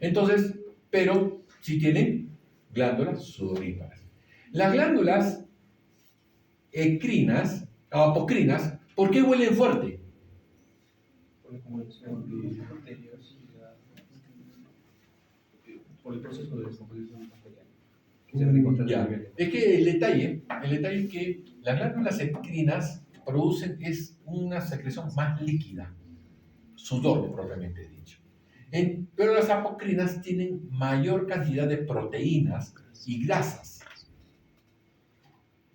Entonces, pero sí tienen glándulas sudoríparas. Las glándulas ecrinas, o apocrinas, ¿por qué huelen fuerte? Por el proceso de descomposición bacteriana. Ya. Es que el detalle es que las glándulas ecrinas producen es una secreción más líquida, sudor propiamente dicho. Pero las apocrinas tienen mayor cantidad de proteínas y grasas.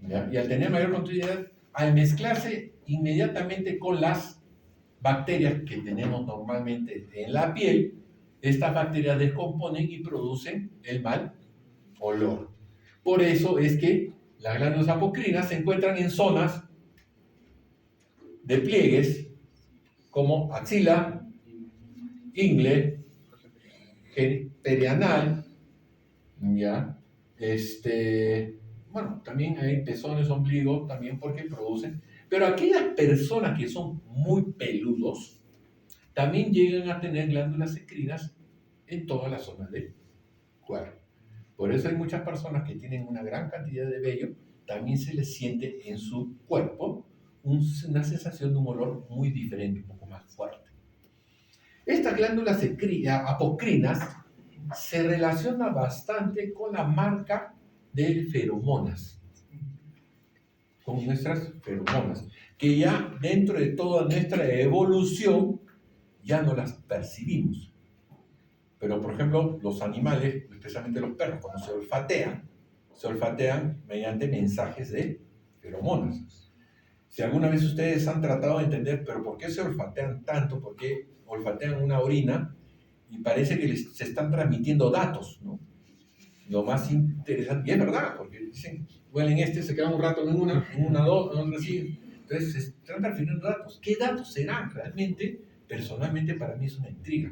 ¿Ya? Y al tener mayor cantidad, al mezclarse inmediatamente con las bacterias que tenemos normalmente en la piel, estas bacterias descomponen y producen el mal olor. Por eso es que las glándulas apocrinas se encuentran en zonas de pliegues como axila, ingle, perianal, ¿ya? Bueno, también hay pezones, ombligo, también porque producen. Pero aquellas personas que son muy peludos, también llegan a tener glándulas secretas en todas las zonas del cuerpo. Por eso hay muchas personas que tienen una gran cantidad de vello, también se les siente en su cuerpo una sensación de un olor muy diferente, un poco más fuerte. Estas glándulas apocrinas se relaciona bastante con la marca de feromonas, con nuestras feromonas, que ya dentro de toda nuestra evolución ya no las percibimos. Pero, por ejemplo, los animales, especialmente los perros, cuando se olfatean mediante mensajes de feromonas. Si alguna vez ustedes han tratado de entender, pero ¿por qué se olfatean tanto? ¿Por qué olfatean una orina? Y parece que se están transmitiendo datos, ¿no? Lo más interesante, y es verdad, porque dicen, huelen se quedan un rato en una así. Entonces se están transfiriendo datos. ¿Qué datos serán? Realmente, personalmente, para mí es una intriga.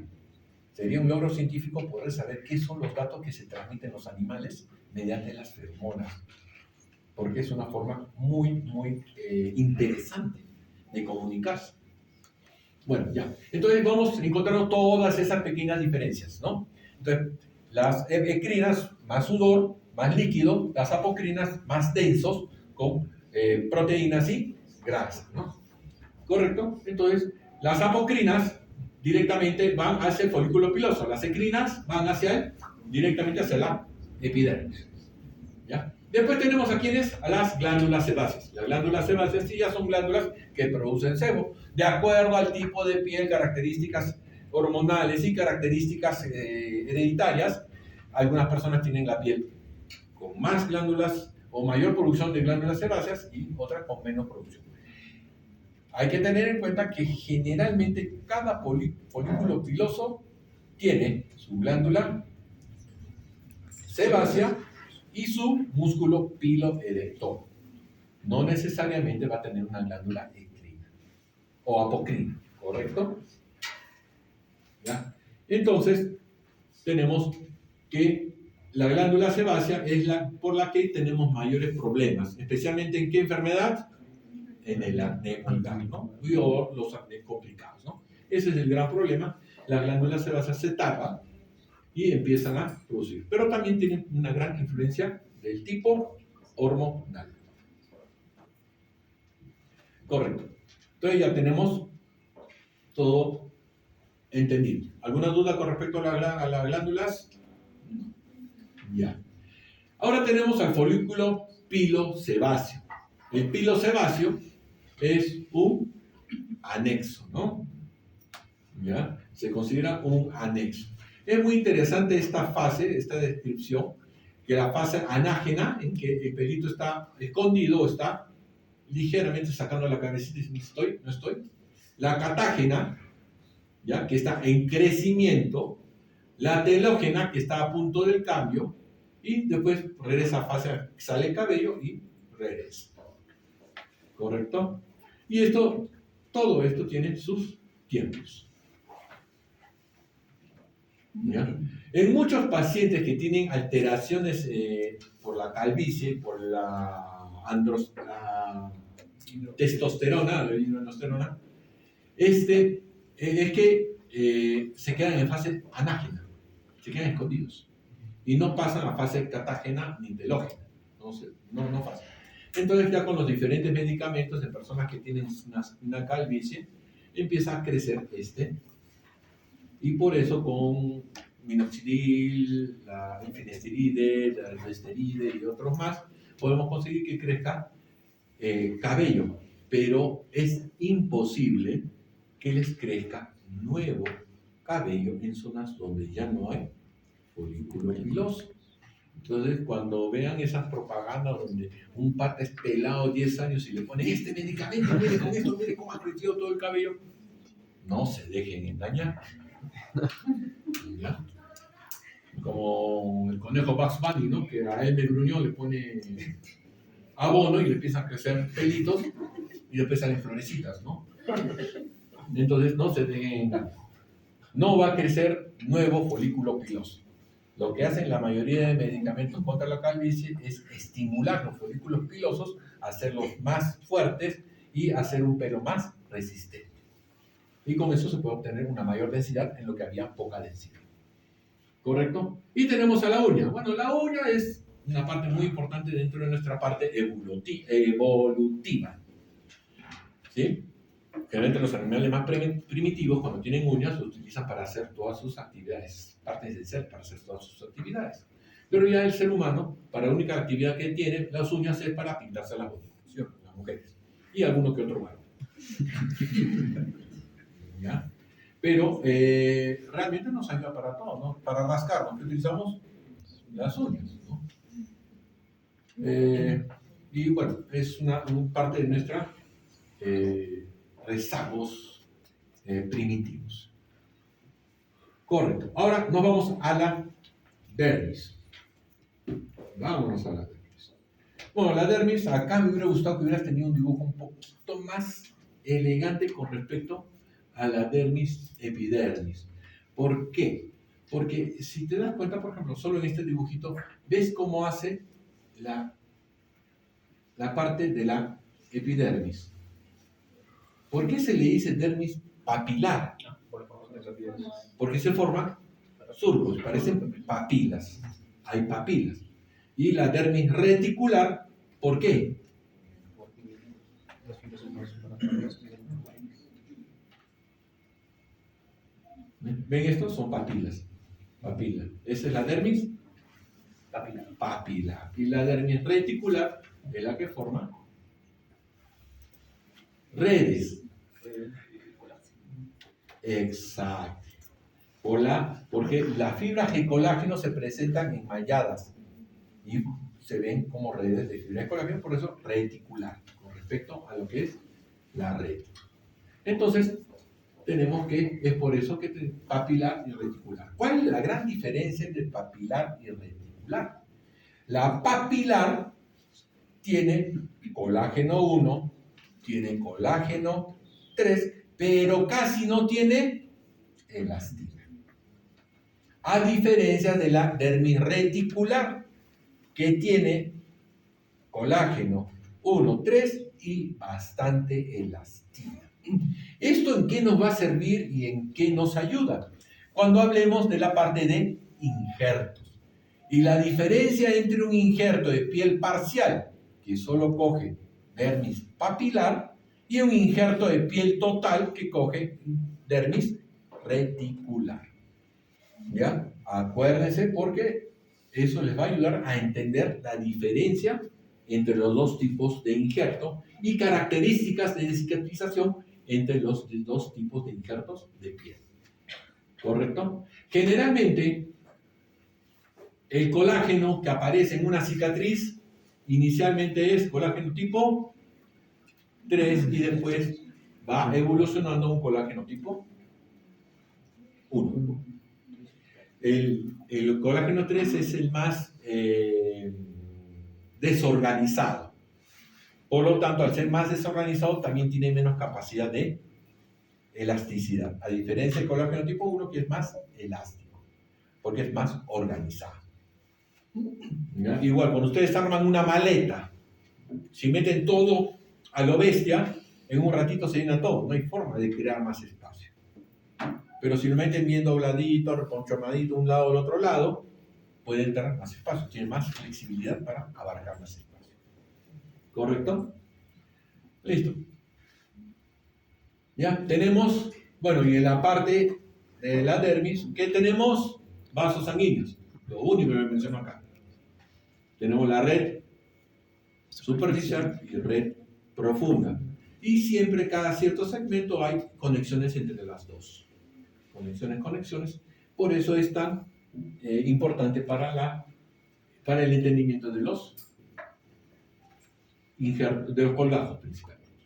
Sería un logro científico poder saber qué son los datos que se transmiten los animales mediante las feromonas, porque es una forma muy interesante de comunicarse. Bueno, ya. Entonces vamos encontrando todas esas pequeñas diferencias, ¿no? Entonces, las ecrinas, más sudor, más líquido, las apocrinas, más densos, con proteínas y grasas, ¿no? ¿Correcto? Entonces, las apocrinas directamente van hacia el folículo piloso, las ecrinas van directamente hacia la epidermis, ¿ya? Después tenemos a quienes, a las glándulas sebáceas. Las glándulas sebáceas sí ya son glándulas que producen sebo, de acuerdo al tipo de piel, características hormonales y características hereditarias. Algunas personas tienen la piel con más glándulas o mayor producción de glándulas sebáceas y otras con menos producción. Hay que tener en cuenta que generalmente cada folículo piloso tiene su glándula sebácea y su músculo piloerector. No necesariamente va a tener una glándula ecrina o apocrina, ¿correcto? ¿Ya? Entonces, tenemos que la glándula sebácea es la por la que tenemos mayores problemas, especialmente ¿en qué enfermedad? En el acné vulgar, ¿no? O los acné complicados, ¿no? Ese es el gran problema. La glándula sebácea se tapa y empiezan a producir. Pero también tienen una gran influencia del tipo hormonal. Correcto. Entonces ya tenemos todo entendido. ¿Alguna duda con respecto a las glándulas? Ya. Ahora tenemos al folículo pilosebáceo. El pilosebáceo es un anexo, ¿no? ¿Ya? Se considera un anexo. Es muy interesante esta fase, esta descripción, que la fase anágena, en que el pelito está escondido o está ligeramente sacando la cabecita y diciendo, no estoy. La catágena, ¿ya? Que está en crecimiento. La telógena, que está a punto del cambio. Y después regresa a fase, sale el cabello y regresa. ¿Correcto? Y todo esto tiene sus tiempos. ¿Ya? En muchos pacientes que tienen alteraciones por la calvicie, por la testosterona, la hidrotestosterona, es que se quedan en fase anágena, se quedan escondidos y no pasan a fase catágena ni telógena, no pasan. Entonces ya con los diferentes medicamentos de personas que tienen una calvicie, empieza a crecer y por eso con minoxidil, el finasteride, la aldosteride y otros más, podemos conseguir que crezca cabello, pero es imposible que les crezca nuevo cabello en zonas donde ya no hay folículo piloso. Entonces, cuando vean esas propagandas donde un pata es pelado 10 años y le ponen este medicamento, mire con esto, mire cómo ha crecido todo el cabello, no se dejen engañar. ¿Ya? Como el conejo Bugs Bunny, ¿no? Que a él de gruñón le pone abono y le empiezan a crecer pelitos y después salen florecitas, ¿no? Entonces, no se dejen engañar. No va a crecer nuevo folículo piloso. Lo que hacen la mayoría de medicamentos contra la calvicie es estimular los folículos pilosos, hacerlos más fuertes y hacer un pelo más resistente. Y con eso se puede obtener una mayor densidad en lo que había poca densidad. ¿Correcto? Y tenemos a la uña. Bueno, la uña es una parte muy importante dentro de nuestra parte evolutiva. ¿Sí? Generalmente los animales más primitivos, cuando tienen uñas, lo utilizan para hacer todas sus actividades, parte esencial para hacer todas sus actividades. Pero ya el ser humano, para la única actividad que tiene, las uñas es para pintarse las uñas, ¿sí? Las mujeres, y alguno que otro varón. ¿Ya? Pero realmente nos ayuda para todo, ¿no? Para rascarnos, que utilizamos las uñas, ¿no? Y bueno, es una parte de nuestra rezagos primitivos. Correcto. Ahora nos vamos a la dermis. Vámonos a la dermis. Bueno, la dermis, acá me hubiera gustado que hubieras tenido un dibujo un poquito más elegante con respecto a la dermis epidermis. ¿Por qué? Porque si te das cuenta, por ejemplo, solo en este dibujito, ves cómo hace la parte de la epidermis. ¿Por qué se le dice dermis papilar? Porque se forman surcos, parecen papilas. Hay papilas. Y la dermis reticular, ¿por qué? ¿Ven esto? Son papilas. Papilas. Esa es la dermis papilar. Y la dermis reticular es la que forma redes. Exacto. Porque las fibras de colágeno se presentan enmalladas y se ven como redes de fibras de colágeno, por eso reticular, con respecto a lo que es la red. Entonces, tenemos que, es por eso que papilar y reticular. ¿Cuál es la gran diferencia entre papilar y reticular? La papilar tiene colágeno 1, tiene colágeno 3, pero casi no tiene elastina. A diferencia de la dermis reticular, que tiene colágeno 1, 3 y bastante elastina. ¿Esto en qué nos va a servir y en qué nos ayuda? Cuando hablemos de la parte de injertos. Y la diferencia entre un injerto de piel parcial, que solo coge dermis papilar, y un injerto de piel total que coge dermis reticular. ¿Ya? Acuérdense porque eso les va a ayudar a entender la diferencia entre los dos tipos de injerto y características de cicatrización entre los dos tipos de injertos de piel. ¿Correcto? Generalmente, el colágeno que aparece en una cicatriz inicialmente es colágeno tipo 3 y después va evolucionando a un colágeno tipo 1. El colágeno 3 es el más desorganizado. Por lo tanto, al ser más desorganizado, también tiene menos capacidad de elasticidad. A diferencia del colágeno tipo 1, que es más elástico, porque es más organizado. ¿Ya? Igual, cuando ustedes arman una maleta, si meten todo a lo bestia, en un ratito se llena todo. No hay forma de crear más espacio. Pero si lo meten bien dobladito, reponchomadito de un lado al otro lado, puede entrar más espacio, tiene más flexibilidad para abarcar más espacio. ¿Correcto? Listo. Ya, tenemos, bueno, y en la parte de la dermis, ¿qué tenemos? Vasos sanguíneos. Lo único que menciono acá. Tenemos la red superficial y red profunda. Y siempre, cada cierto segmento, hay conexiones entre las dos. Conexiones. Por eso es tan importante para el entendimiento de los colgados principalmente.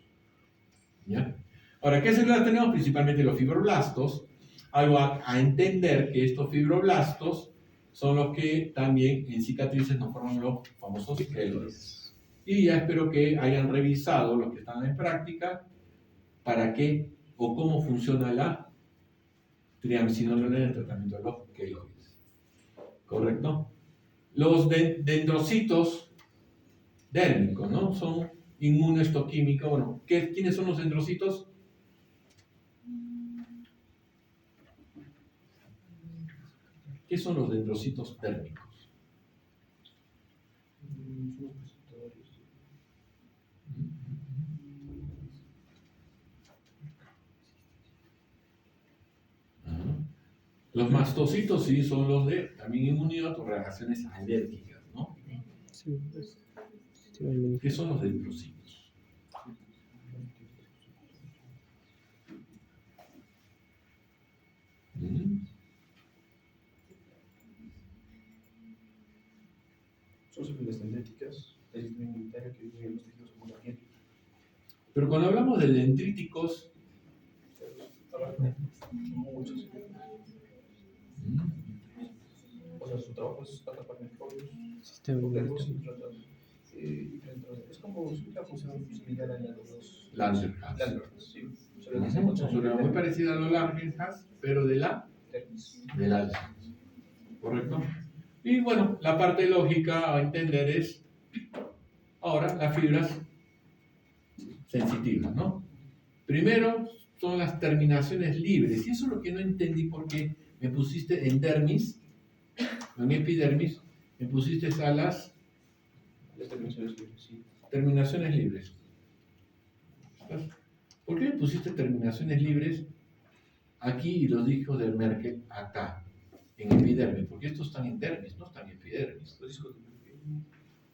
¿Ya? Ahora, ¿qué células tenemos? Principalmente los fibroblastos. Algo a entender que estos fibroblastos son los que también en cicatrices nos forman los famosos queloides. Y ya espero que hayan revisado los que están en práctica para qué o cómo funciona la triamcinolona en el tratamiento de los queloides. ¿correcto? Los dendrocitos dérmicos, ¿no? Son inmunohistoquímica. Bueno, ¿quiénes son los dendrocitos? ¿Qué son los dendrocitos térmicos? Los mastocitos sí son los de también inmunidad o reacciones alérgicas, ¿no? Sí, pues, ¿Qué son los dendrocitos? Son células dendríticas del sistema inmunitario que viven en los tejidos como la piel. Pero cuando hablamos de dendríticos, Muchos. O sea, su trabajo es atrapar microbios, sistema organismos inmunitario. es como una función similar a la de los Langerhans. Langerhans, sí. Suena muy parecida a los Langerhans, pero de la Alzheimer. ¿Correcto? Y bueno, la parte lógica a entender es ahora las fibras sensitivas, ¿no? Primero son las terminaciones libres, y eso es lo que no entendí porque me pusiste en dermis, en epidermis, me pusiste a las terminaciones libres, sí. terminaciones libres. ¿Por qué me pusiste terminaciones libres aquí y los discos de Merkel acá, en epidermis? Porque estos están en dermis, no están en epidermis. Los discos de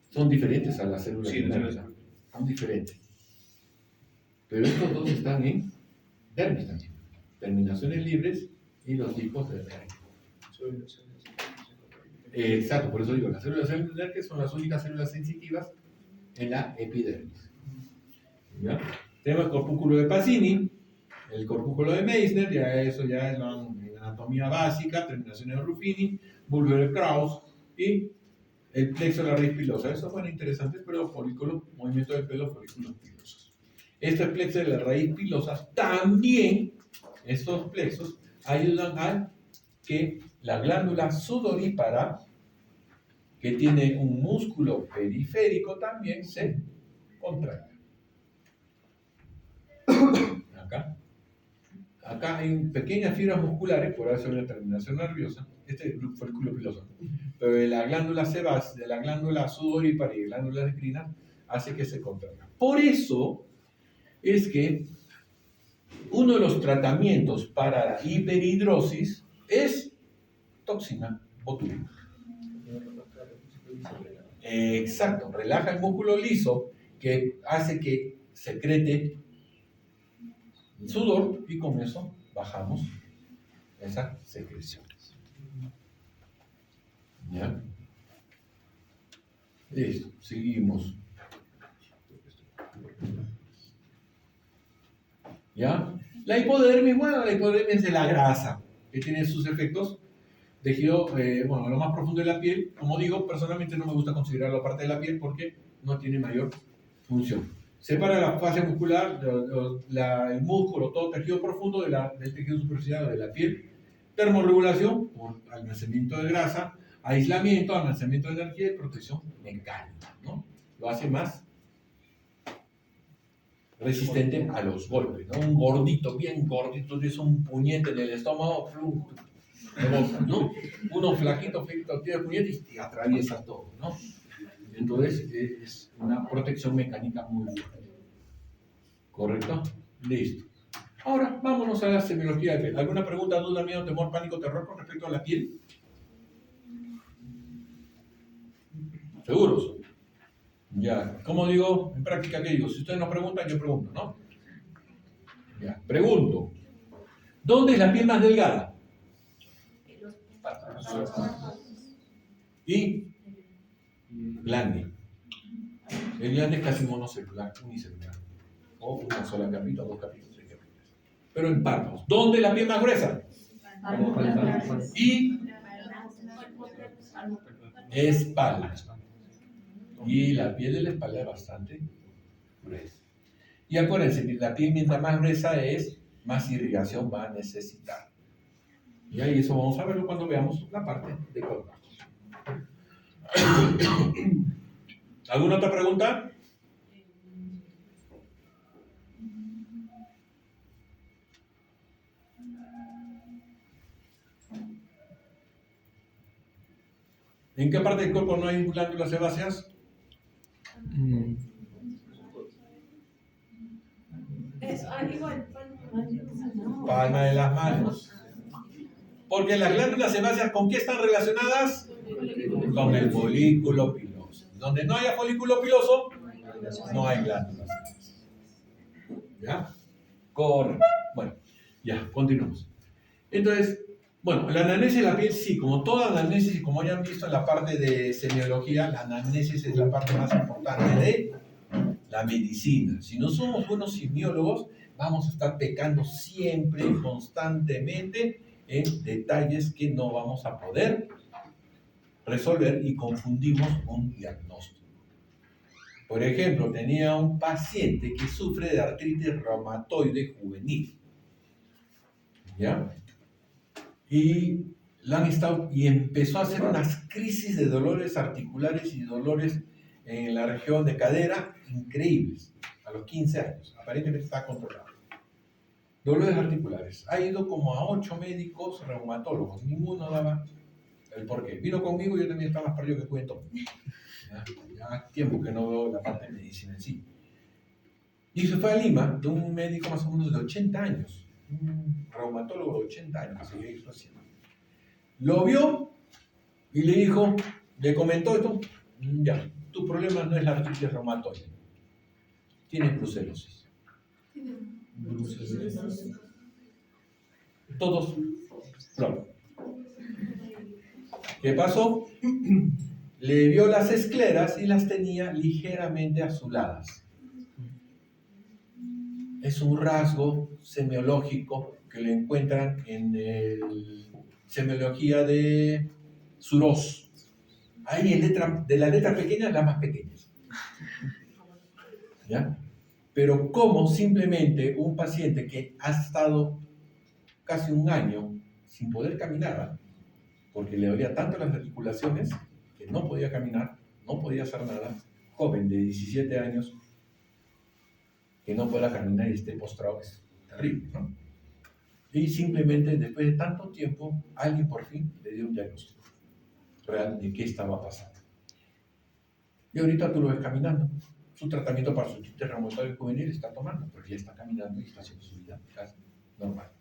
Son diferentes a las células Sí, de las Merkel. células. Son diferentes. Pero estos dos están en dermis también. Terminaciones libres y los discos de Merkel. Exacto, por eso digo, las células de Merkel son las únicas células sensitivas en la epidermis. ¿Ya? Tenemos el corpúsculo de Pacini, el corpúsculo de Meissner, ya eso ya es la anatomía básica, terminaciones de Ruffini, bulbo de Krauss y el plexo de la raíz pilosa. Eso fueron interesantes, pero folículos, movimiento del pelo, folículos pilosos. Este plexo de la raíz pilosa también, estos plexos ayudan a que la glándula sudorípara, que tiene un músculo periférico, también se contraiga. Acá hay pequeñas fibras musculares, por eso hay una terminación nerviosa, este es el folículo piloso, pero de la glándula sebácea, de la glándula sudorípara y glándula endocrina, hace que se contraiga. Por eso es que uno de los tratamientos para la hiperhidrosis es toxina botulínica. Exacto, relaja el músculo liso que hace que secrete sudor y con eso bajamos esa secreción. ¿Ya? Listo, seguimos. ¿Ya? La hipodermis, bueno, la hipodermis es de la grasa, que tiene sus efectos. Tejido, bueno, lo más profundo de la piel, como digo, personalmente no me gusta considerar la parte de la piel porque no tiene mayor función. Separa la fascia muscular, el músculo, todo tejido profundo del tejido superficial de la piel. Termorregulación, por almacenamiento de grasa, aislamiento, almacenamiento de energía y protección mecánica, ¿no? Lo hace más resistente a los golpes, ¿no? Un gordito, bien gordito, es un puñete en el estómago, ¿no? Uno flaquito, tiene puñete y atraviesa todo, ¿no? Entonces es una protección mecánica muy fuerte. ¿Correcto? Listo. Ahora vámonos a la semiología de piel. ¿Alguna pregunta, duda, miedo, temor, pánico, terror con respecto a la piel? ¿Seguros? Ya. ¿Cómo digo? En práctica, ¿qué digo? Si ustedes no preguntan, yo pregunto, ¿no? Ya. Pregunto. ¿Dónde es la piel más delgada? Y glande. El glande es casi monocelular, unicelular. O una sola capita, dos capitas, tres capitas. Pero en párpados. ¿Dónde es la piel más gruesa? Y espalda. Y la piel de la espalda es bastante gruesa. Y acuérdense, la piel mientras más gruesa es, más irrigación va a necesitar. Y ahí eso vamos a verlo cuando veamos la parte de colgajos. ¿Alguna otra pregunta? ¿En qué parte del cuerpo no hay glándulas sebáceas? Igual. Palma de las manos. Porque las glándulas sebáceas, ¿con qué están relacionadas? Con el folículo piloso. Donde no haya folículo piloso, no hay glándulas sebáceas. ¿Ya? Correcto. Bueno, ya, continuamos. Entonces, bueno, la anamnesis de la piel, sí, como toda anamnesis, y como ya han visto en la parte de semiología, la anamnesis es la parte más importante de la medicina. Si no somos buenos semiólogos, vamos a estar pecando siempre, constantemente, en detalles que no vamos a poder resolver y confundimos un diagnóstico. Por ejemplo, tenía un paciente que sufre de artritis reumatoide juvenil. ¿Ya? Y empezó a hacer unas crisis de dolores articulares y dolores en la región de cadera increíbles, a los 15 años. Aparentemente está controlado. Dolores articulares. Ha ido como a 8 médicos reumatólogos. Ninguno daba el porqué. Vino conmigo y yo también estaba más perdido que cuento. Ya tiempo que no veo la parte de medicina en sí. Y se fue a Lima de un médico más o menos de 80 años. Un reumatólogo de 80 años que seguía ahí recién. Lo vio y le dijo, le comentó esto, ya, tu problema no es la artritis reumatoide, tienes brucelosis. Todos, claro. ¿Qué pasó? Le vio las escleras y las tenía ligeramente azuladas. Es un rasgo semiológico que le encuentran en semiología de Suros. Ahí de las letras pequeñas, las más pequeñas. ¿Ya? Pero como simplemente un paciente que ha estado casi un año sin poder caminar, porque le dolía tanto las articulaciones que no podía caminar, no podía hacer nada, joven de 17 años, que no pueda caminar y esté postrado, es terrible, ¿no? Y simplemente después de tanto tiempo, alguien por fin le dio un diagnóstico real de qué estaba pasando. Y ahorita tú lo ves caminando. Su tratamiento para su artritis reumatoide juvenil está tomando, pero ya está caminando y está haciendo su vida casi normal.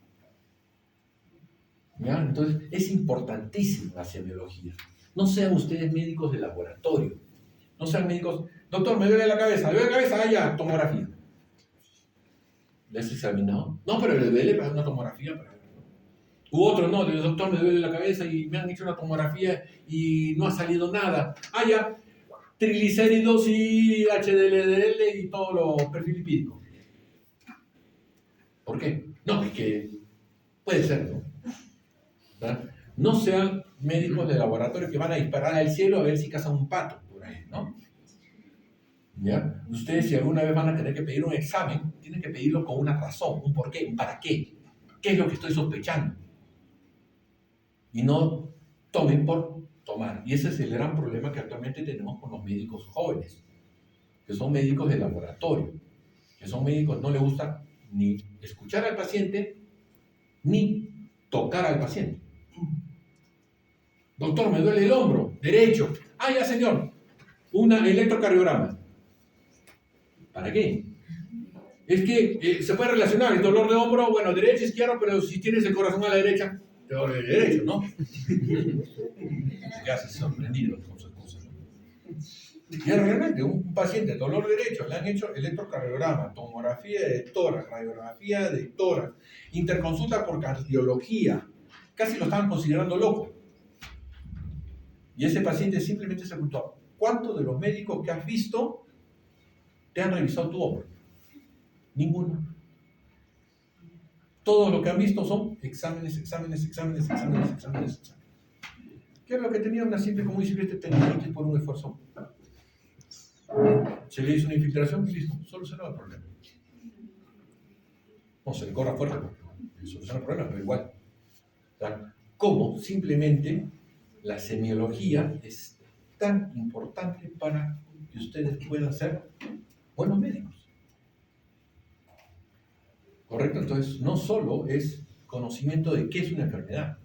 ¿Ya? Entonces, es importantísima la semiología. No sean ustedes médicos de laboratorio. No sean médicos, doctor, me duele la cabeza, ya, tomografía. ¿Le has examinado? No, pero le duele para una tomografía. U otro, no, el doctor, me duele la cabeza y me han hecho una tomografía y no ha salido nada. Ya, triglicéridos y HDL y todo lo perfil lipídico. ¿Por qué? No, es que puede ser, ¿no? ¿Verdad? No sean médicos de laboratorio que van a disparar al cielo a ver si cazan un pato por ahí, ¿no? ¿Ya? Ustedes, si alguna vez van a tener que pedir un examen, tienen que pedirlo con una razón, un porqué, un para qué. ¿Qué es lo que estoy sospechando? Y no tomen por tomar. Y ese es el gran problema que actualmente tenemos con los médicos jóvenes, que son médicos de laboratorio, que son médicos, no les gusta ni escuchar al paciente, ni tocar al paciente. Doctor, me duele el hombro derecho. Ya, señor, un electrocardiograma. ¿Para qué? Es que se puede relacionar el dolor de hombro, bueno, derecho, izquierdo, pero si tienes el corazón a la derecha, te duele el derecho, ¿no? Se queda así sorprendido con sus cosas. Y realmente, un paciente de dolor derecho le han hecho electrocardiograma, tomografía de tórax, radiografía de tórax, interconsulta por cardiología. Casi lo estaban considerando loco. Y ese paciente simplemente se preguntó, ¿cuántos de los médicos que has visto te han revisado tu hombro? Ninguno. Todo lo que han visto son exámenes. ¿Qué es lo que tenía? Una simple, como dice este tendinitis por un esfuerzo. Se le hizo una infiltración y listo, solucionó el problema. No se le corra fuerte, soluciona el problema, pero igual. ¿Ya? cómo simplemente la semiología es tan importante para que ustedes puedan ser buenos médicos. ¿Correcto? Entonces, no solo es conocimiento de qué es una enfermedad,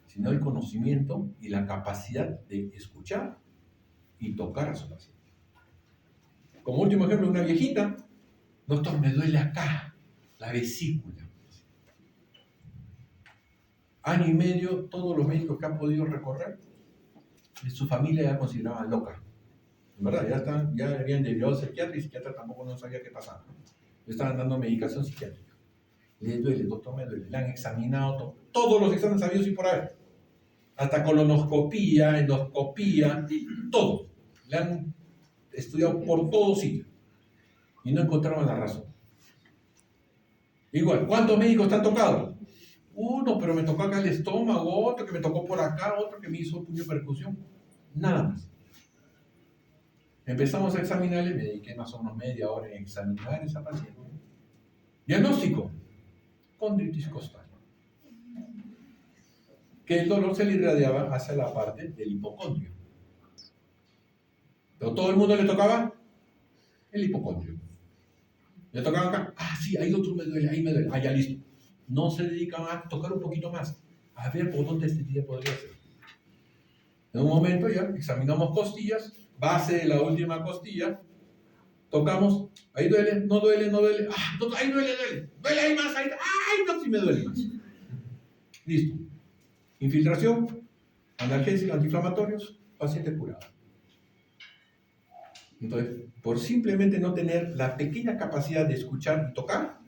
sino el conocimiento y la capacidad de escuchar y tocar a su paciente. Como último ejemplo, una viejita, doctor, me duele acá, la vesícula. Año y medio, todos los médicos que han podido recorrer, su familia ya consideraban loca. En verdad, ya habían derivado psiquiatra y el psiquiatra tampoco no sabía qué pasaba. Le estaban dando medicación psiquiátrica. Le duele, doctor, me duele. Le han examinado todos los exámenes sabidos y por haber. Hasta colonoscopía, endoscopía, todo. Le han estudiado por todos sitios. Y no encontraban la razón. Igual, ¿cuántos médicos te han tocado? Uno, pero me tocó acá el estómago, otro que me tocó por acá, otro que me hizo puño percusión. Nada más. Empezamos a examinarle, me dediqué más o menos media hora en examinar a esa paciente. Diagnóstico, condritis costal. Que el dolor se le irradiaba hacia la parte del hipocondrio. Pero todo el mundo le tocaba el hipocondrio. Le tocaba acá, sí, ahí otro me duele, ahí me duele, ya listo. No se dedican a tocar un poquito más, a ver por dónde este día podría ser. En un momento ya examinamos costillas, base de la última costilla, tocamos, ahí duele, no duele, no duele, ahí duele ahí más, ahí, no, sí me duele más. Listo. Infiltración, analgésicos, antiinflamatorios, paciente curado. Entonces, por simplemente no tener la pequeña capacidad de escuchar y tocar,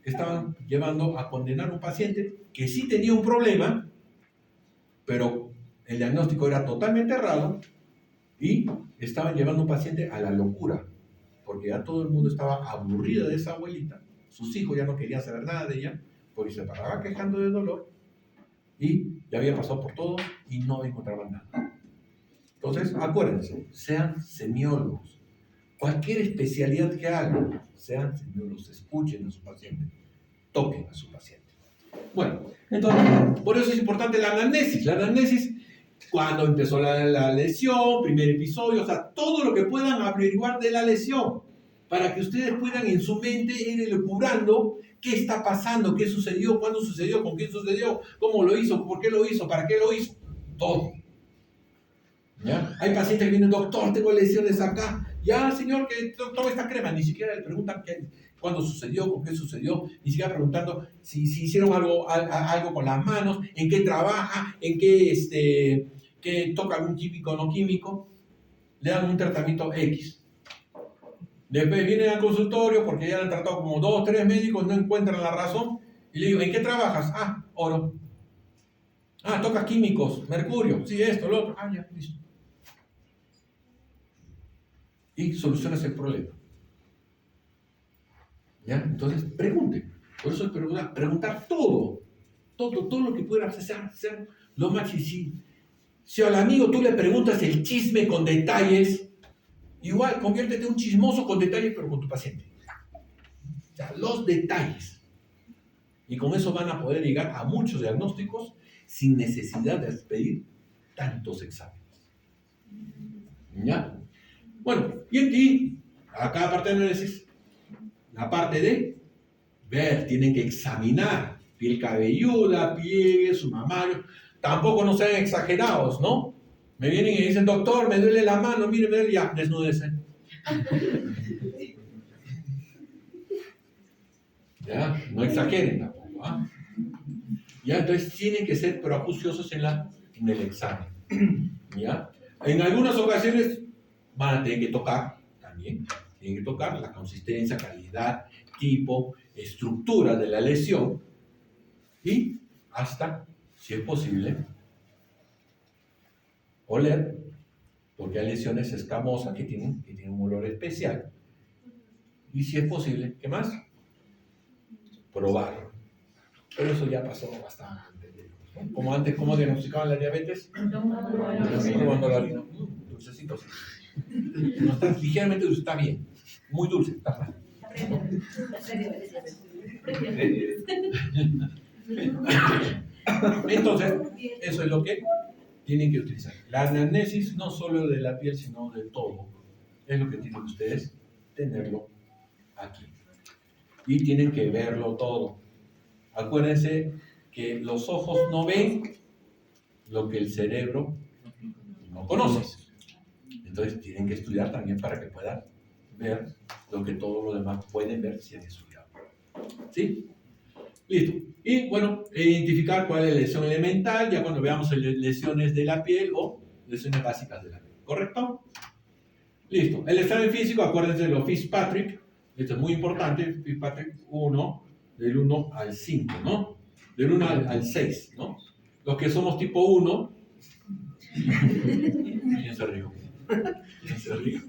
estaban llevando a condenar a un paciente que sí tenía un problema, pero el diagnóstico era totalmente errado y estaban llevando a un paciente a la locura, porque ya todo el mundo estaba aburrido de esa abuelita, sus hijos ya no querían saber nada de ella, porque se paraba quejando de dolor y ya había pasado por todo y no encontraban nada. Entonces, acuérdense, sean semiólogos. Cualquier especialidad que hagan, sean semiólogos, escuchen a su paciente, toquen a su paciente. Bueno, entonces, por eso es importante la anamnesis. La anamnesis, cuando empezó la lesión, primer episodio, o sea, todo lo que puedan averiguar de la lesión, para que ustedes puedan en su mente ir elucubrando qué está pasando, qué sucedió, cuándo sucedió, con quién sucedió, cómo lo hizo, por qué lo hizo, para qué lo hizo, todo. ¿Ya? Hay pacientes que vienen, doctor, tengo lesiones acá. Ya, señor, que tome esta crema. Ni siquiera le preguntan cuándo sucedió, con qué sucedió. Ni siquiera preguntando si hicieron algo con las manos, en qué trabaja, en qué toca algún químico o no químico. Le dan un tratamiento X. Después vienen al consultorio porque ya han tratado como 2 o 3 médicos, no encuentran la razón. Y le digo, ¿en qué trabajas? Oro. Tocas químicos, mercurio, sí, esto, lo otro. Ya, listo. Y solucionas el problema. ¿Ya? Entonces, pregunten. Por eso es preguntar todo lo que puedas hacer lo más difícil. Si al amigo tú le preguntas el chisme con detalles, igual conviértete en un chismoso con detalles, pero con tu paciente. O sea, los detalles. Y con eso van a poder llegar a muchos diagnósticos sin necesidad de pedir tantos exámenes. ¿Ya? Bueno, y aquí, a cada parte de análisis, la parte de ver, tienen que examinar piel cabelluda, pliegue, su mamario. Tampoco no sean exagerados, ¿no? Me vienen y dicen, doctor, me duele la mano, mire, me duele, ya, desnúdese. Ya, no exageren tampoco, Ya, entonces tienen que ser proacuciosos en el examen. ¿Ya? En algunas ocasiones van a tener que tocar también, tienen que tocar la consistencia, calidad, tipo, estructura de la lesión y hasta, si es posible, oler, porque hay lesiones escamosas que tienen un olor especial. Y si es posible, ¿qué más? Probar. Pero eso ya pasó bastante. Como antes, ¿cómo diagnosticaban la diabetes? Probando la harina. Dulcecito. No está ligeramente dulce, está bien. Muy dulce, está mal. Entonces, eso es lo que tienen que utilizar. La anamnesis no solo de la piel, sino de todo. Es lo que tienen ustedes tenerlo aquí. Y tienen que verlo todo. Acuérdense que los ojos no ven lo que el cerebro no conoce. Entonces tienen que estudiar también para que puedan ver lo que todos los demás pueden ver si han estudiado. ¿Sí? Listo. Y bueno, identificar cuál es la lesión elemental, ya cuando veamos lesiones de la piel o lesiones básicas de la piel. ¿Correcto? Listo. El examen físico, acuérdense de los Fitzpatrick. Esto es muy importante. Fitzpatrick 1, del 1 al 5, ¿no? Del 1 al 6, ¿no? Los que somos tipo 1, ¿quién se rió? ¿Quién se rió?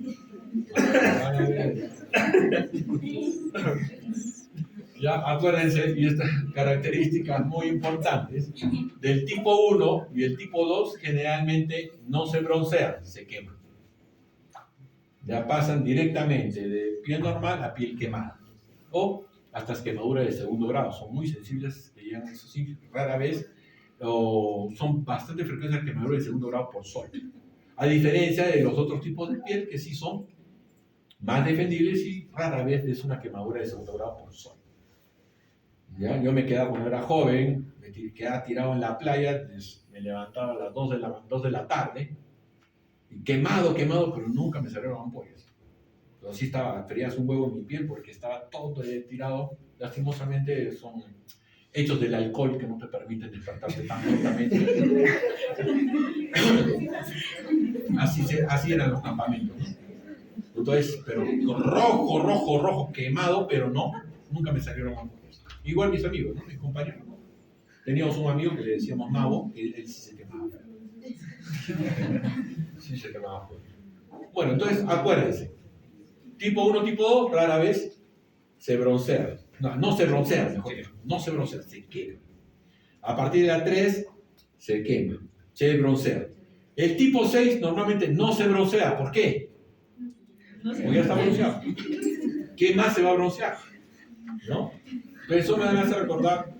Ya, acuérdense, y estas características muy importantes, del tipo 1 y el tipo 2 generalmente no se broncean, se queman. Ya pasan directamente de piel normal a piel quemada. O hasta quemaduras de segundo grado. Son muy sensibles, que llegan, eso sí, rara vez, o son bastante frecuentes las quemaduras de segundo grado por sol. A diferencia de los otros tipos de piel que sí son más defendibles y rara vez es una quemadura de segundo grado por sol. ¿Ya? Yo me quedaba cuando era joven, me quedaba tirado en la playa, me levantaba a las 2 de la tarde, y quemado, pero nunca me salieron ampollas. Pero sí estaba, frías un huevo en mi piel porque estaba todo tirado. Lastimosamente son hechos del alcohol que no te permiten despertarte tan prontamente. Así eran los campamentos, ¿no? Entonces, pero rojo, quemado, pero no, nunca me salieron ampollas. Igual mis amigos, ¿no? Mis compañeros. Teníamos un amigo que le decíamos Nabo, que él sí se quemaba. Sí se quemaba. Bueno, entonces, acuérdense. Tipo 1, tipo 2, rara vez se broncean. No se broncean, mejor dicho. No se broncean, se queman. A partir de la 3, se quema. Se broncea. El tipo 6 normalmente no se broncea. ¿Por qué? Porque ya está bronceado. ¿Qué más se va a broncear? ¿No? Entonces eso me hace recordar,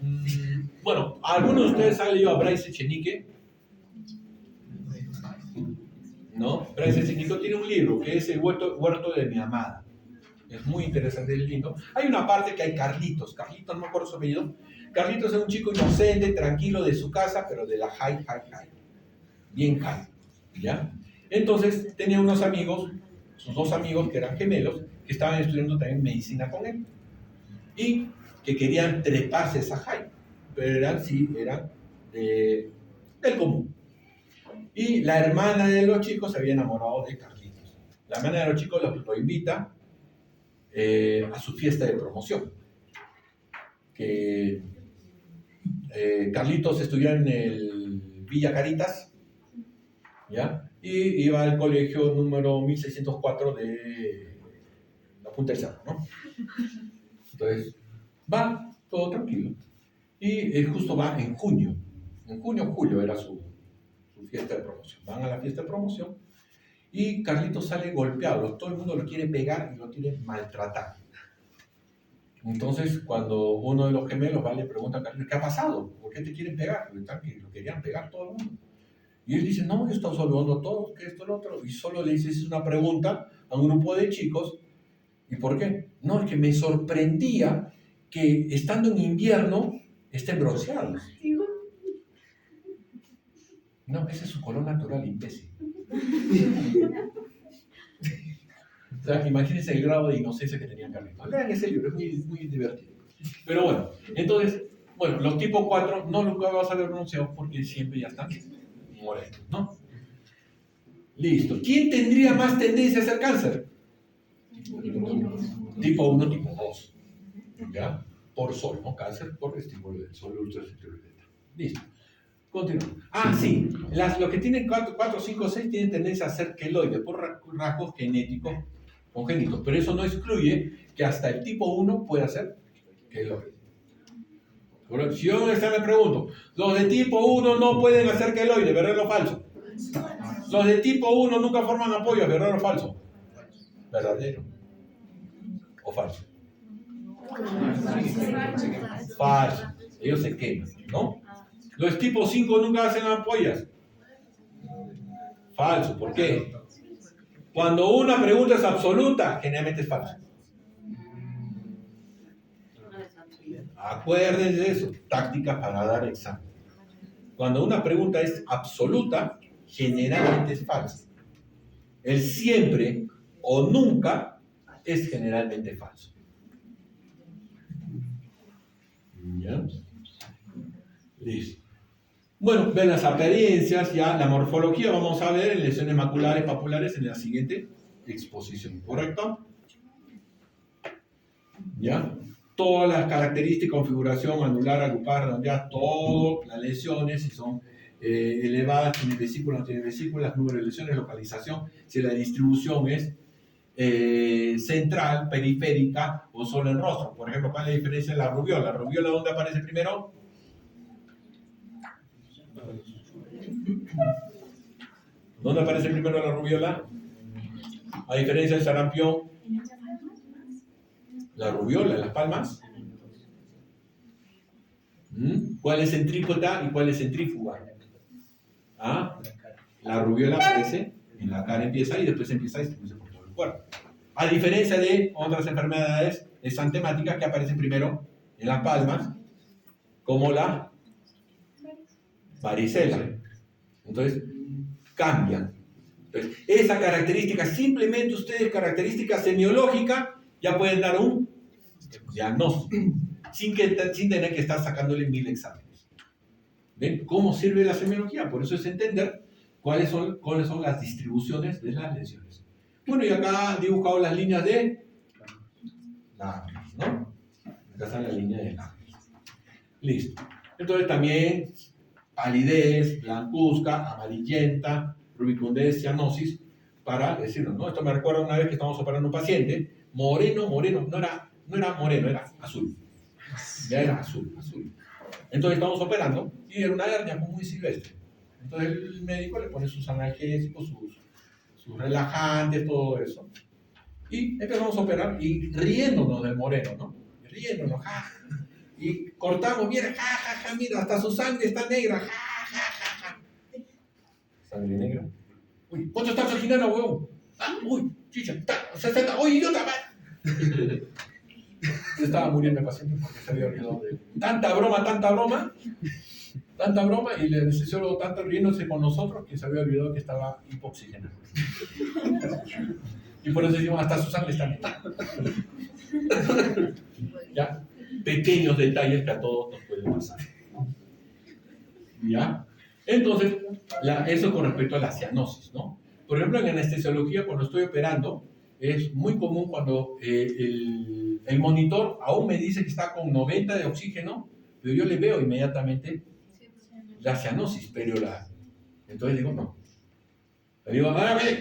bueno, algunos de ustedes han leído a Bryce Echenique, ¿no? Bryce Echenique tiene un libro que es El huerto de mi amada. Es muy interesante el libro. Hay una parte que hay Carlitos, no me acuerdo su apellido. Carlitos es un chico inocente, tranquilo de su casa, pero de la high. Bien high, ¿ya? Entonces tenía unos amigos, sus 2 amigos que eran gemelos, que estaban estudiando también medicina con él. Y que querían treparse esa high, pero eran del común. Y la hermana de los chicos se había enamorado de Carlitos. La hermana de los chicos lo invita a su fiesta de promoción. Que Carlitos estudiaba en el Villa Caritas, ¿ya? Y iba al colegio número 1604 de la Punta del Cerro, ¿no? Entonces, va todo tranquilo. Y él justo va en junio. En junio o julio era su fiesta de promoción. Van a la fiesta de promoción y Carlitos sale golpeado. Todo el mundo lo quiere pegar y lo quiere maltratar. Entonces, cuando uno de los gemelos va, le pregunta a Carlitos, ¿qué ha pasado? ¿Por qué te quieren pegar? Lo querían pegar todo el mundo. Y él dice, no, yo estoy saludando a todos, que esto, lo otro. Y solo le dice una pregunta a un grupo de chicos. ¿Y por qué? No, es que me sorprendía que estando en invierno estén bronceados. No, ese es su color natural, imbécil. O sea, imagínense el grado de inocencia que tenían Carlitos. Lean ese libro, es muy divertido. Pero bueno, entonces, los tipos 4 no nunca vas a ver bronceados porque siempre ya están morenos, ¿no? Listo. ¿Quién tendría más tendencia a hacer cáncer? Tipo 1, tipo 2. ¿Ya? Por sol, ¿no? Cáncer por estímulo del sol ultravioleta. Listo. Continuamos. Sí. Los que tienen 4, 5, 6 tienen tendencia a ser queloide por rasgos genéticos congénitos. Pero eso no excluye que hasta el tipo 1 pueda ser queloide. Si yo me pregunto, los de tipo 1 no pueden hacer queloide, ¿verdadero o falso? Los de tipo 1 nunca forman apoyo, ¿verdadero o falso? ¿Verdadero o falso? Falso. Ellos se queman, ¿no? Los tipos 5 nunca hacen ampollas. Falso. ¿Por qué? Cuando una pregunta es absoluta, generalmente es falsa. Acuérdense de eso. Táctica para dar examen. Cuando una pregunta es absoluta, generalmente es falsa. El siempre o nunca es generalmente falso. ¿Ya? Listo. Bueno, ven las apariencias, ya la morfología vamos a ver en lesiones maculares papulares en la siguiente exposición, ¿correcto? ¿Ya? Todas las características, configuración, anular, agrupar, redondear, todas las lesiones, si son elevadas, tienen vesículas, no tienen vesículas, número de lesiones, localización, si la distribución es central, periférica o solo en rostro. Por ejemplo, ¿cuál es la diferencia de la rubiola? ¿La rubiola dónde aparece primero? ¿Dónde aparece primero la rubiola? A diferencia del sarampión, la rubiola en las palmas. ¿Cuál es centrípeta y cuál es centrífuga? ¿Ah? La rubiola aparece en la cara, empieza y después empieza a distribuirse por todo el cuerpo. A diferencia de otras enfermedades exantemáticas que aparecen primero en las palmas, como la varicela. Entonces, cambian. Entonces, esa característica, simplemente ustedes, característica semiológica, ya pueden dar un diagnóstico, sin tener que estar sacándole 1000 exámenes. ¿Ven cómo sirve la semiología? Por eso es entender cuáles son las distribuciones de las lesiones. Bueno, y acá he dibujado las líneas de Naegeli, ¿no? Acá están las líneas de Naegeli. Listo. Entonces también palidez, blancuzca, amarillenta, rubicundez, cianosis, para decirnos, ¿no? Esto me recuerda una vez que estábamos operando a un paciente, moreno, no era moreno, era azul. Ya era azul. Entonces estábamos operando y era una hernia muy silvestre. Entonces el médico le pone sus analgésicos, sus relajantes, todo eso. Y empezamos a operar y riéndonos del moreno, ¿no? Riéndonos, ja. Y cortamos, mira, ja, mira, hasta su sangre está negra, ja. ¿Sangre negra? Uy, ¿cuánto está oxigenando, huevón? Ah, uy, chicha, 60, uy, idiota, man. Se estaba muriendo el paciente porque se había olvidado de tanta broma, y el anestesiólogo tanto riéndose con nosotros que se había olvidado que estaba hipoxigenado. Y por eso decimos, hasta su sangre está negra. ¿Ya? Pequeños detalles que a todos nos pueden pasar. ¿Ya? Entonces, eso con respecto a la cianosis, ¿no? Por ejemplo, en anestesiología, cuando estoy operando, es muy común cuando el monitor aún me dice que está con 90 de oxígeno, pero yo le veo inmediatamente la cianosis, entonces digo, no. Le digo,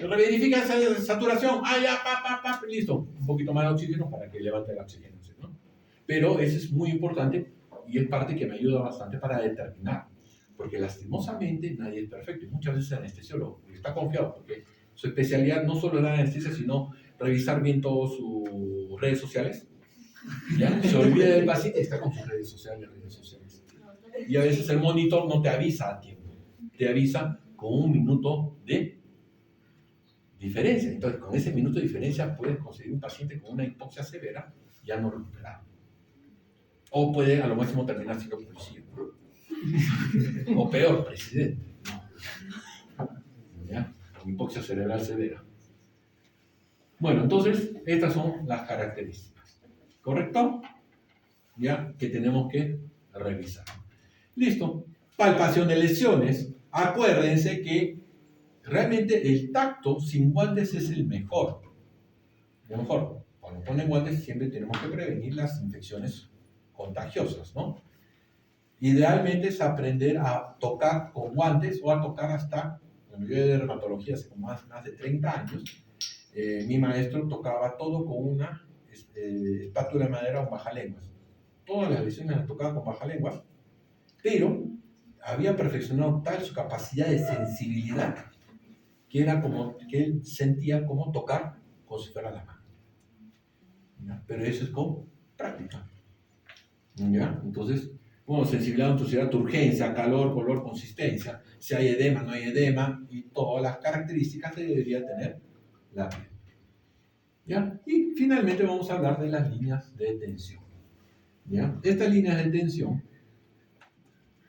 verifica esa saturación, ya, listo, un poquito más de oxígeno para que levante la oxigenación, ¿no? Pero eso es muy importante y es parte que me ayuda bastante para determinar, porque lastimosamente nadie es perfecto y muchas veces el anestesiólogo está confiado porque su especialidad no solo es la anestesia, sino revisar bien todas sus redes sociales. ¿Ya? Se olvida del paciente y está con sus redes sociales. Y a veces el monitor no te avisa a tiempo, te avisa con 1 minuto de diferencia. Entonces, con ese minuto de diferencia puedes conseguir un paciente con una hipoxia severa ya no recuperado. O puede a lo máximo terminar siendo policía. O peor, presidente. ¿Ya? Con hipoxia cerebral severa. Bueno, entonces, estas son las características. ¿Correcto? Ya que tenemos que revisar. Listo. Palpación de lesiones. Acuérdense que realmente el tacto sin guantes es el mejor. Lo mejor. Cuando ponen guantes siempre tenemos que prevenir las infecciones contagiosas, ¿no? Idealmente es aprender a tocar con guantes o a tocar hasta, cuando yo de dermatología hace como más de 30 años, mi maestro tocaba todo con una espátula de madera o bajalenguas. Todas las lesiones las tocaba con bajalenguas, pero había perfeccionado tal su capacidad de sensibilidad que era como que él sentía como tocar como si fuera la mano. ¿Ya? Pero eso es con práctica. ¿Ya? Entonces, Bueno, sensibilidad, untuosidad, turgencia, calor, color, consistencia, si hay edema, no hay edema, y todas las características que debería tener la piel. ¿Ya? Y finalmente vamos a hablar de las líneas de tensión. ¿Ya? Estas líneas de tensión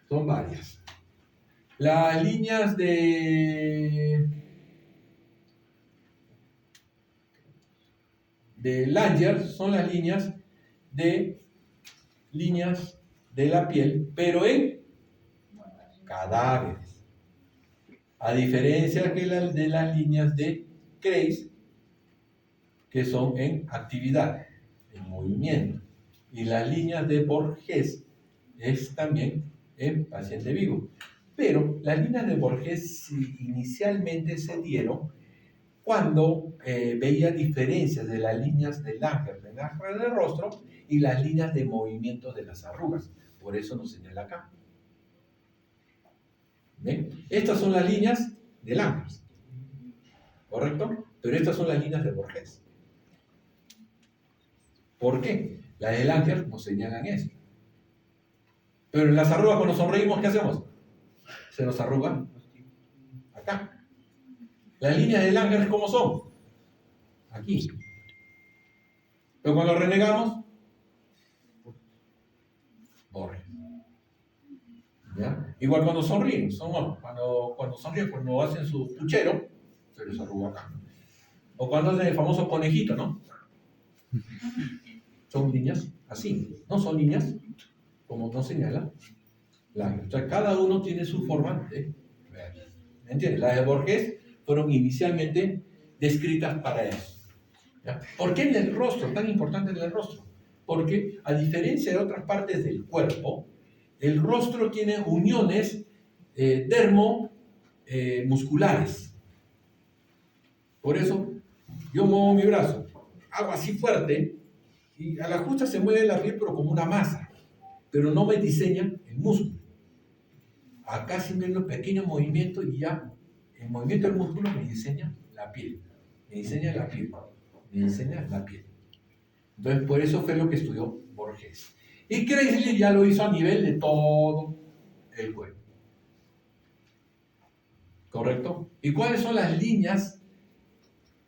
son varias. Las líneas de Langer son las líneas de la piel, pero en cadáveres. A diferencia que de las líneas de Kreis, que son en actividad, en movimiento. Y las líneas de Borges es también en paciente vivo. Pero las líneas de Borges inicialmente se dieron cuando veía diferencias de las líneas de Langer del rostro y las líneas de movimiento de las arrugas. Por eso nos señala acá. ¿Ven? Estas son las líneas de Langer, ¿correcto? Pero estas son las líneas de Borges. ¿Por qué? Las de Langer nos señalan eso. Pero en las arrugas cuando sonreímos, ¿qué hacemos? Se nos arruga acá. Las líneas de Langer, ¿cómo son? Aquí. Pero cuando renegamos, borre. ¿Ya? Igual cuando sonríen, cuando sonríen, cuando hacen su puchero, se les arruga acá. O cuando hacen el famoso conejito, ¿no? Son líneas así, no son líneas como nos señala Langer. O sea, cada uno tiene su forma de ver. ¿Me entiendes? Las de Borges fueron inicialmente descritas para eso. ¿Ya? ¿Por qué en el rostro? Tan importante en el rostro. Porque a diferencia de otras partes del cuerpo, el rostro tiene uniones musculares. Por eso yo muevo mi brazo, hago así fuerte y a la justa se mueve la piel pero como una masa, pero no me diseña el músculo. Acá simplemente un pequeño movimiento y ya el movimiento del músculo me diseña la piel, me diseña la piel, me diseña la piel. Entonces por eso fue lo que estudió Borges. Y Kreisler ya lo hizo a nivel de todo el cuerpo. ¿Correcto? ¿Y cuáles son las líneas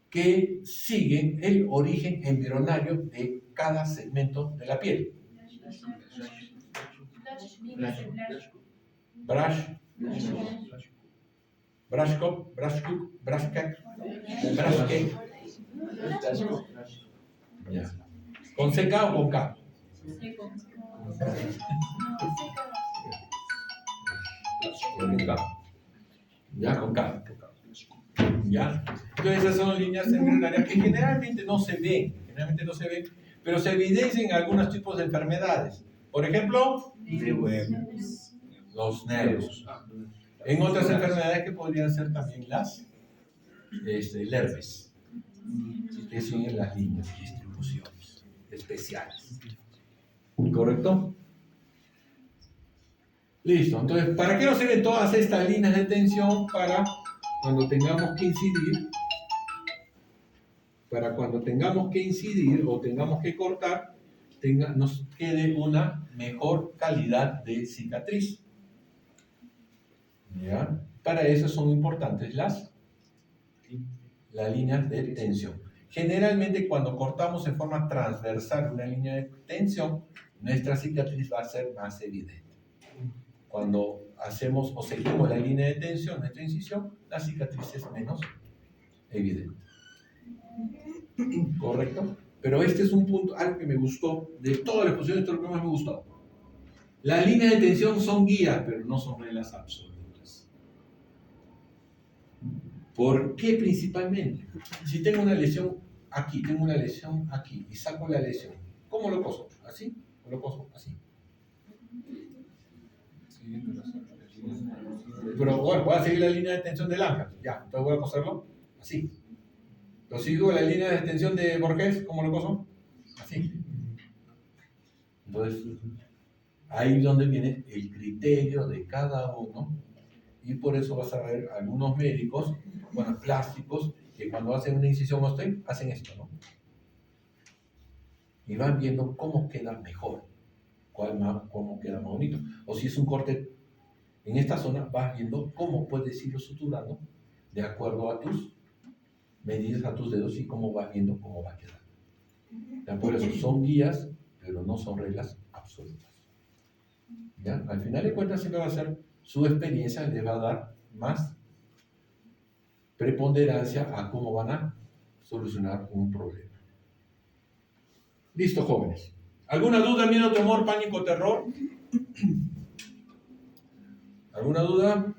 que siguen el origen embrionario de cada segmento de la piel? Brush, Brashkop, Brashkuk, Brashkak, Brashke. Ya. ¿Con CK o con K? Con K. Ya, con K. ¿Ya? Entonces esas son líneas embrionarias que generalmente no se ven, pero se evidencian en algunos tipos de enfermedades. Por ejemplo, los nervios. En otras enfermedades que podrían ser también el herpes, que son las líneas de distribuciones especiales. ¿Correcto? Listo. Entonces, ¿para qué nos sirven todas estas líneas de tensión? Para cuando tengamos que incidir, o tengamos que cortar, nos quede una mejor calidad de cicatriz. ¿Ya? Para eso son importantes las líneas de tensión. Generalmente cuando cortamos en forma transversal una línea de tensión, nuestra cicatriz va a ser más evidente. Cuando hacemos o seguimos la línea de tensión, nuestra incisión, la cicatriz es menos evidente. ¿Correcto? Pero este es un punto, algo que me gustó, de todas las posiciones, esto es lo que más me gustó. Las líneas de tensión son guías, pero no son reglas absolutas. ¿Por qué principalmente? Si tengo una lesión aquí, y saco la lesión, ¿cómo lo coso? ¿Así? ¿O lo coso así? Pero bueno, voy a seguir la línea de tensión de Langer. Ya, entonces voy a coserlo así. Lo sigo la línea de tensión de Borges, ¿cómo lo coso? Así. Entonces, ahí es donde viene el criterio de cada uno. Y por eso vas a ver algunos médicos, bueno, plásticos, que cuando hacen una incisión hacen esto, ¿no? Y van viendo cómo queda mejor. cómo queda más bonito. O si es un corte en esta zona, vas viendo cómo puedes irlo suturando de acuerdo a tus medidas, a tus dedos y cómo vas viendo cómo va a quedar. ¿Ya? Por eso son guías, pero no son reglas absolutas. ¿Ya? Al final de cuentas siempre va a ser su experiencia, les va a dar más preponderancia a cómo van a solucionar un problema. Listo, jóvenes. ¿Alguna duda, miedo, temor, pánico, terror? ¿Alguna duda?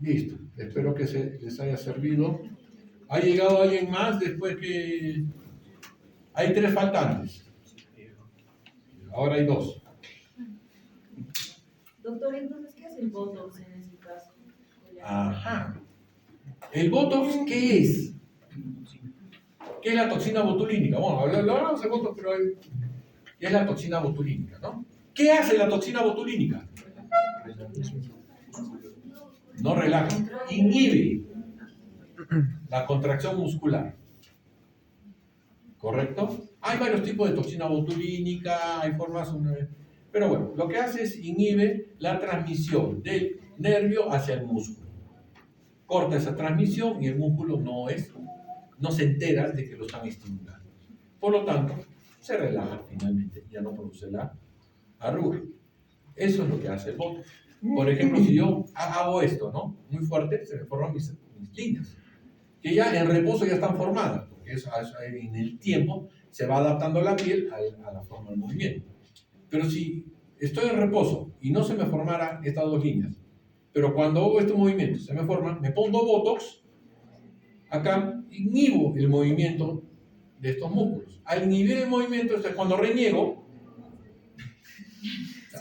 Listo. Espero que les haya servido. ¿Ha llegado alguien más después que... Hay 3 faltantes. Ahora hay 2. Doctor, entonces, ¿qué es el Botox en ese caso? Ajá. ¿El Botox qué es? ¿Qué es la toxina botulínica? Bueno, hablamos de Botox, pero ¿qué es la toxina botulínica, no? ¿Qué hace la toxina botulínica? No relaja, inhibe la contracción muscular. ¿Correcto? Hay varios tipos de toxina botulínica, hay formas... Pero bueno, lo que hace es inhibe la transmisión del nervio hacia el músculo. Corta esa transmisión y el músculo no se entera de que lo están estimulando. Por lo tanto, se relaja finalmente, ya no produce la arruga. Eso es lo que hace el Botox. Por ejemplo, si yo hago esto, ¿no? Muy fuerte, se me forman mis líneas, que ya en reposo ya están formadas, porque eso en el tiempo se va adaptando la piel a la forma del movimiento. Pero si estoy en reposo y no se me formaran estas 2 líneas, pero cuando hago este movimiento se me forman, me pongo Botox, acá inhibo el movimiento de estos músculos. Al inhibir el movimiento, cuando reniego,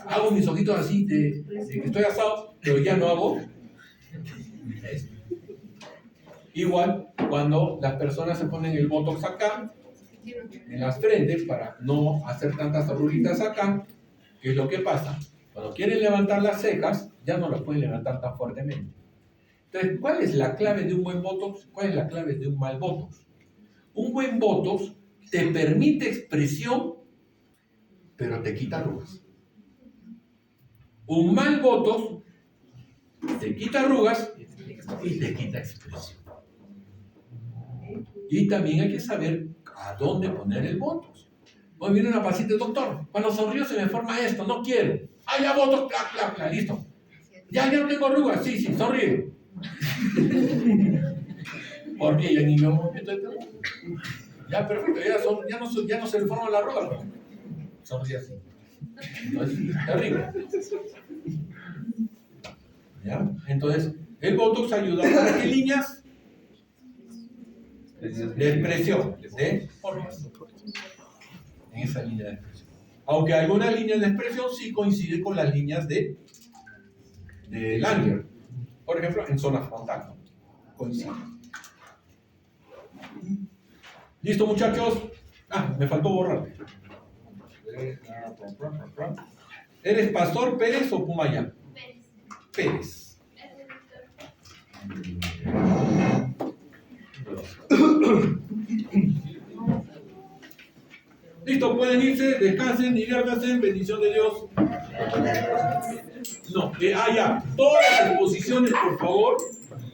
hago mis ojitos así de que estoy asado, pero ya no hago esto. Igual, cuando las personas se ponen el Botox acá, en las frentes, para no hacer tantas arruguitas acá, ¿qué es lo que pasa? Cuando quieren levantar las cejas, ya no las pueden levantar tan fuertemente. Entonces, ¿cuál es la clave de un buen Botox? ¿Cuál es la clave de un mal Botox? Un buen Botox te permite expresión, pero te quita arrugas. Un mal Botox te quita arrugas y te quita expresión. Y también hay que saber a dónde poner el Botox. Hoy viene una paciente, doctor, cuando sonrío se me forma esto, no quiero. Ah, ya Botox, listo. Ya no tengo arrugas, sí, sonríe. Porque ya ni me movimiento de todo. Ya, perfecto, ya no se le forma la arruga, pero sonríe así. Entonces, terrible. ¿Ya? Entonces, el Botox ayuda a qué líneas de expresión, de formas. En esa línea de expresión. Aunque algunas líneas de expresión sí coinciden con las líneas de Langer. Por ejemplo, en zona frontal. Coinciden. ¿Listo, muchachos? Me faltó borrarte. ¿Eres Pastor Pérez o Pumayá? Pérez. Listo, pueden irse, descansen, diviértanse, bendición de Dios. No, ya. Todas las exposiciones, por favor,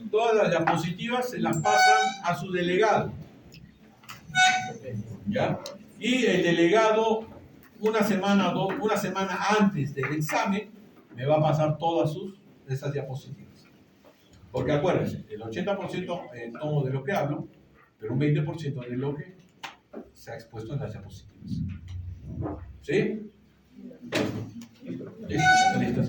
todas las diapositivas se las pasan a su delegado. ¿Ya? Y el delegado, una semana antes del examen, me va a pasar todas esas diapositivas. Porque acuérdense, el 80% es todo de lo que hablo, pero un 20% de lo que se ha expuesto en las diapositivas. ¿Sí? Listo. Listo.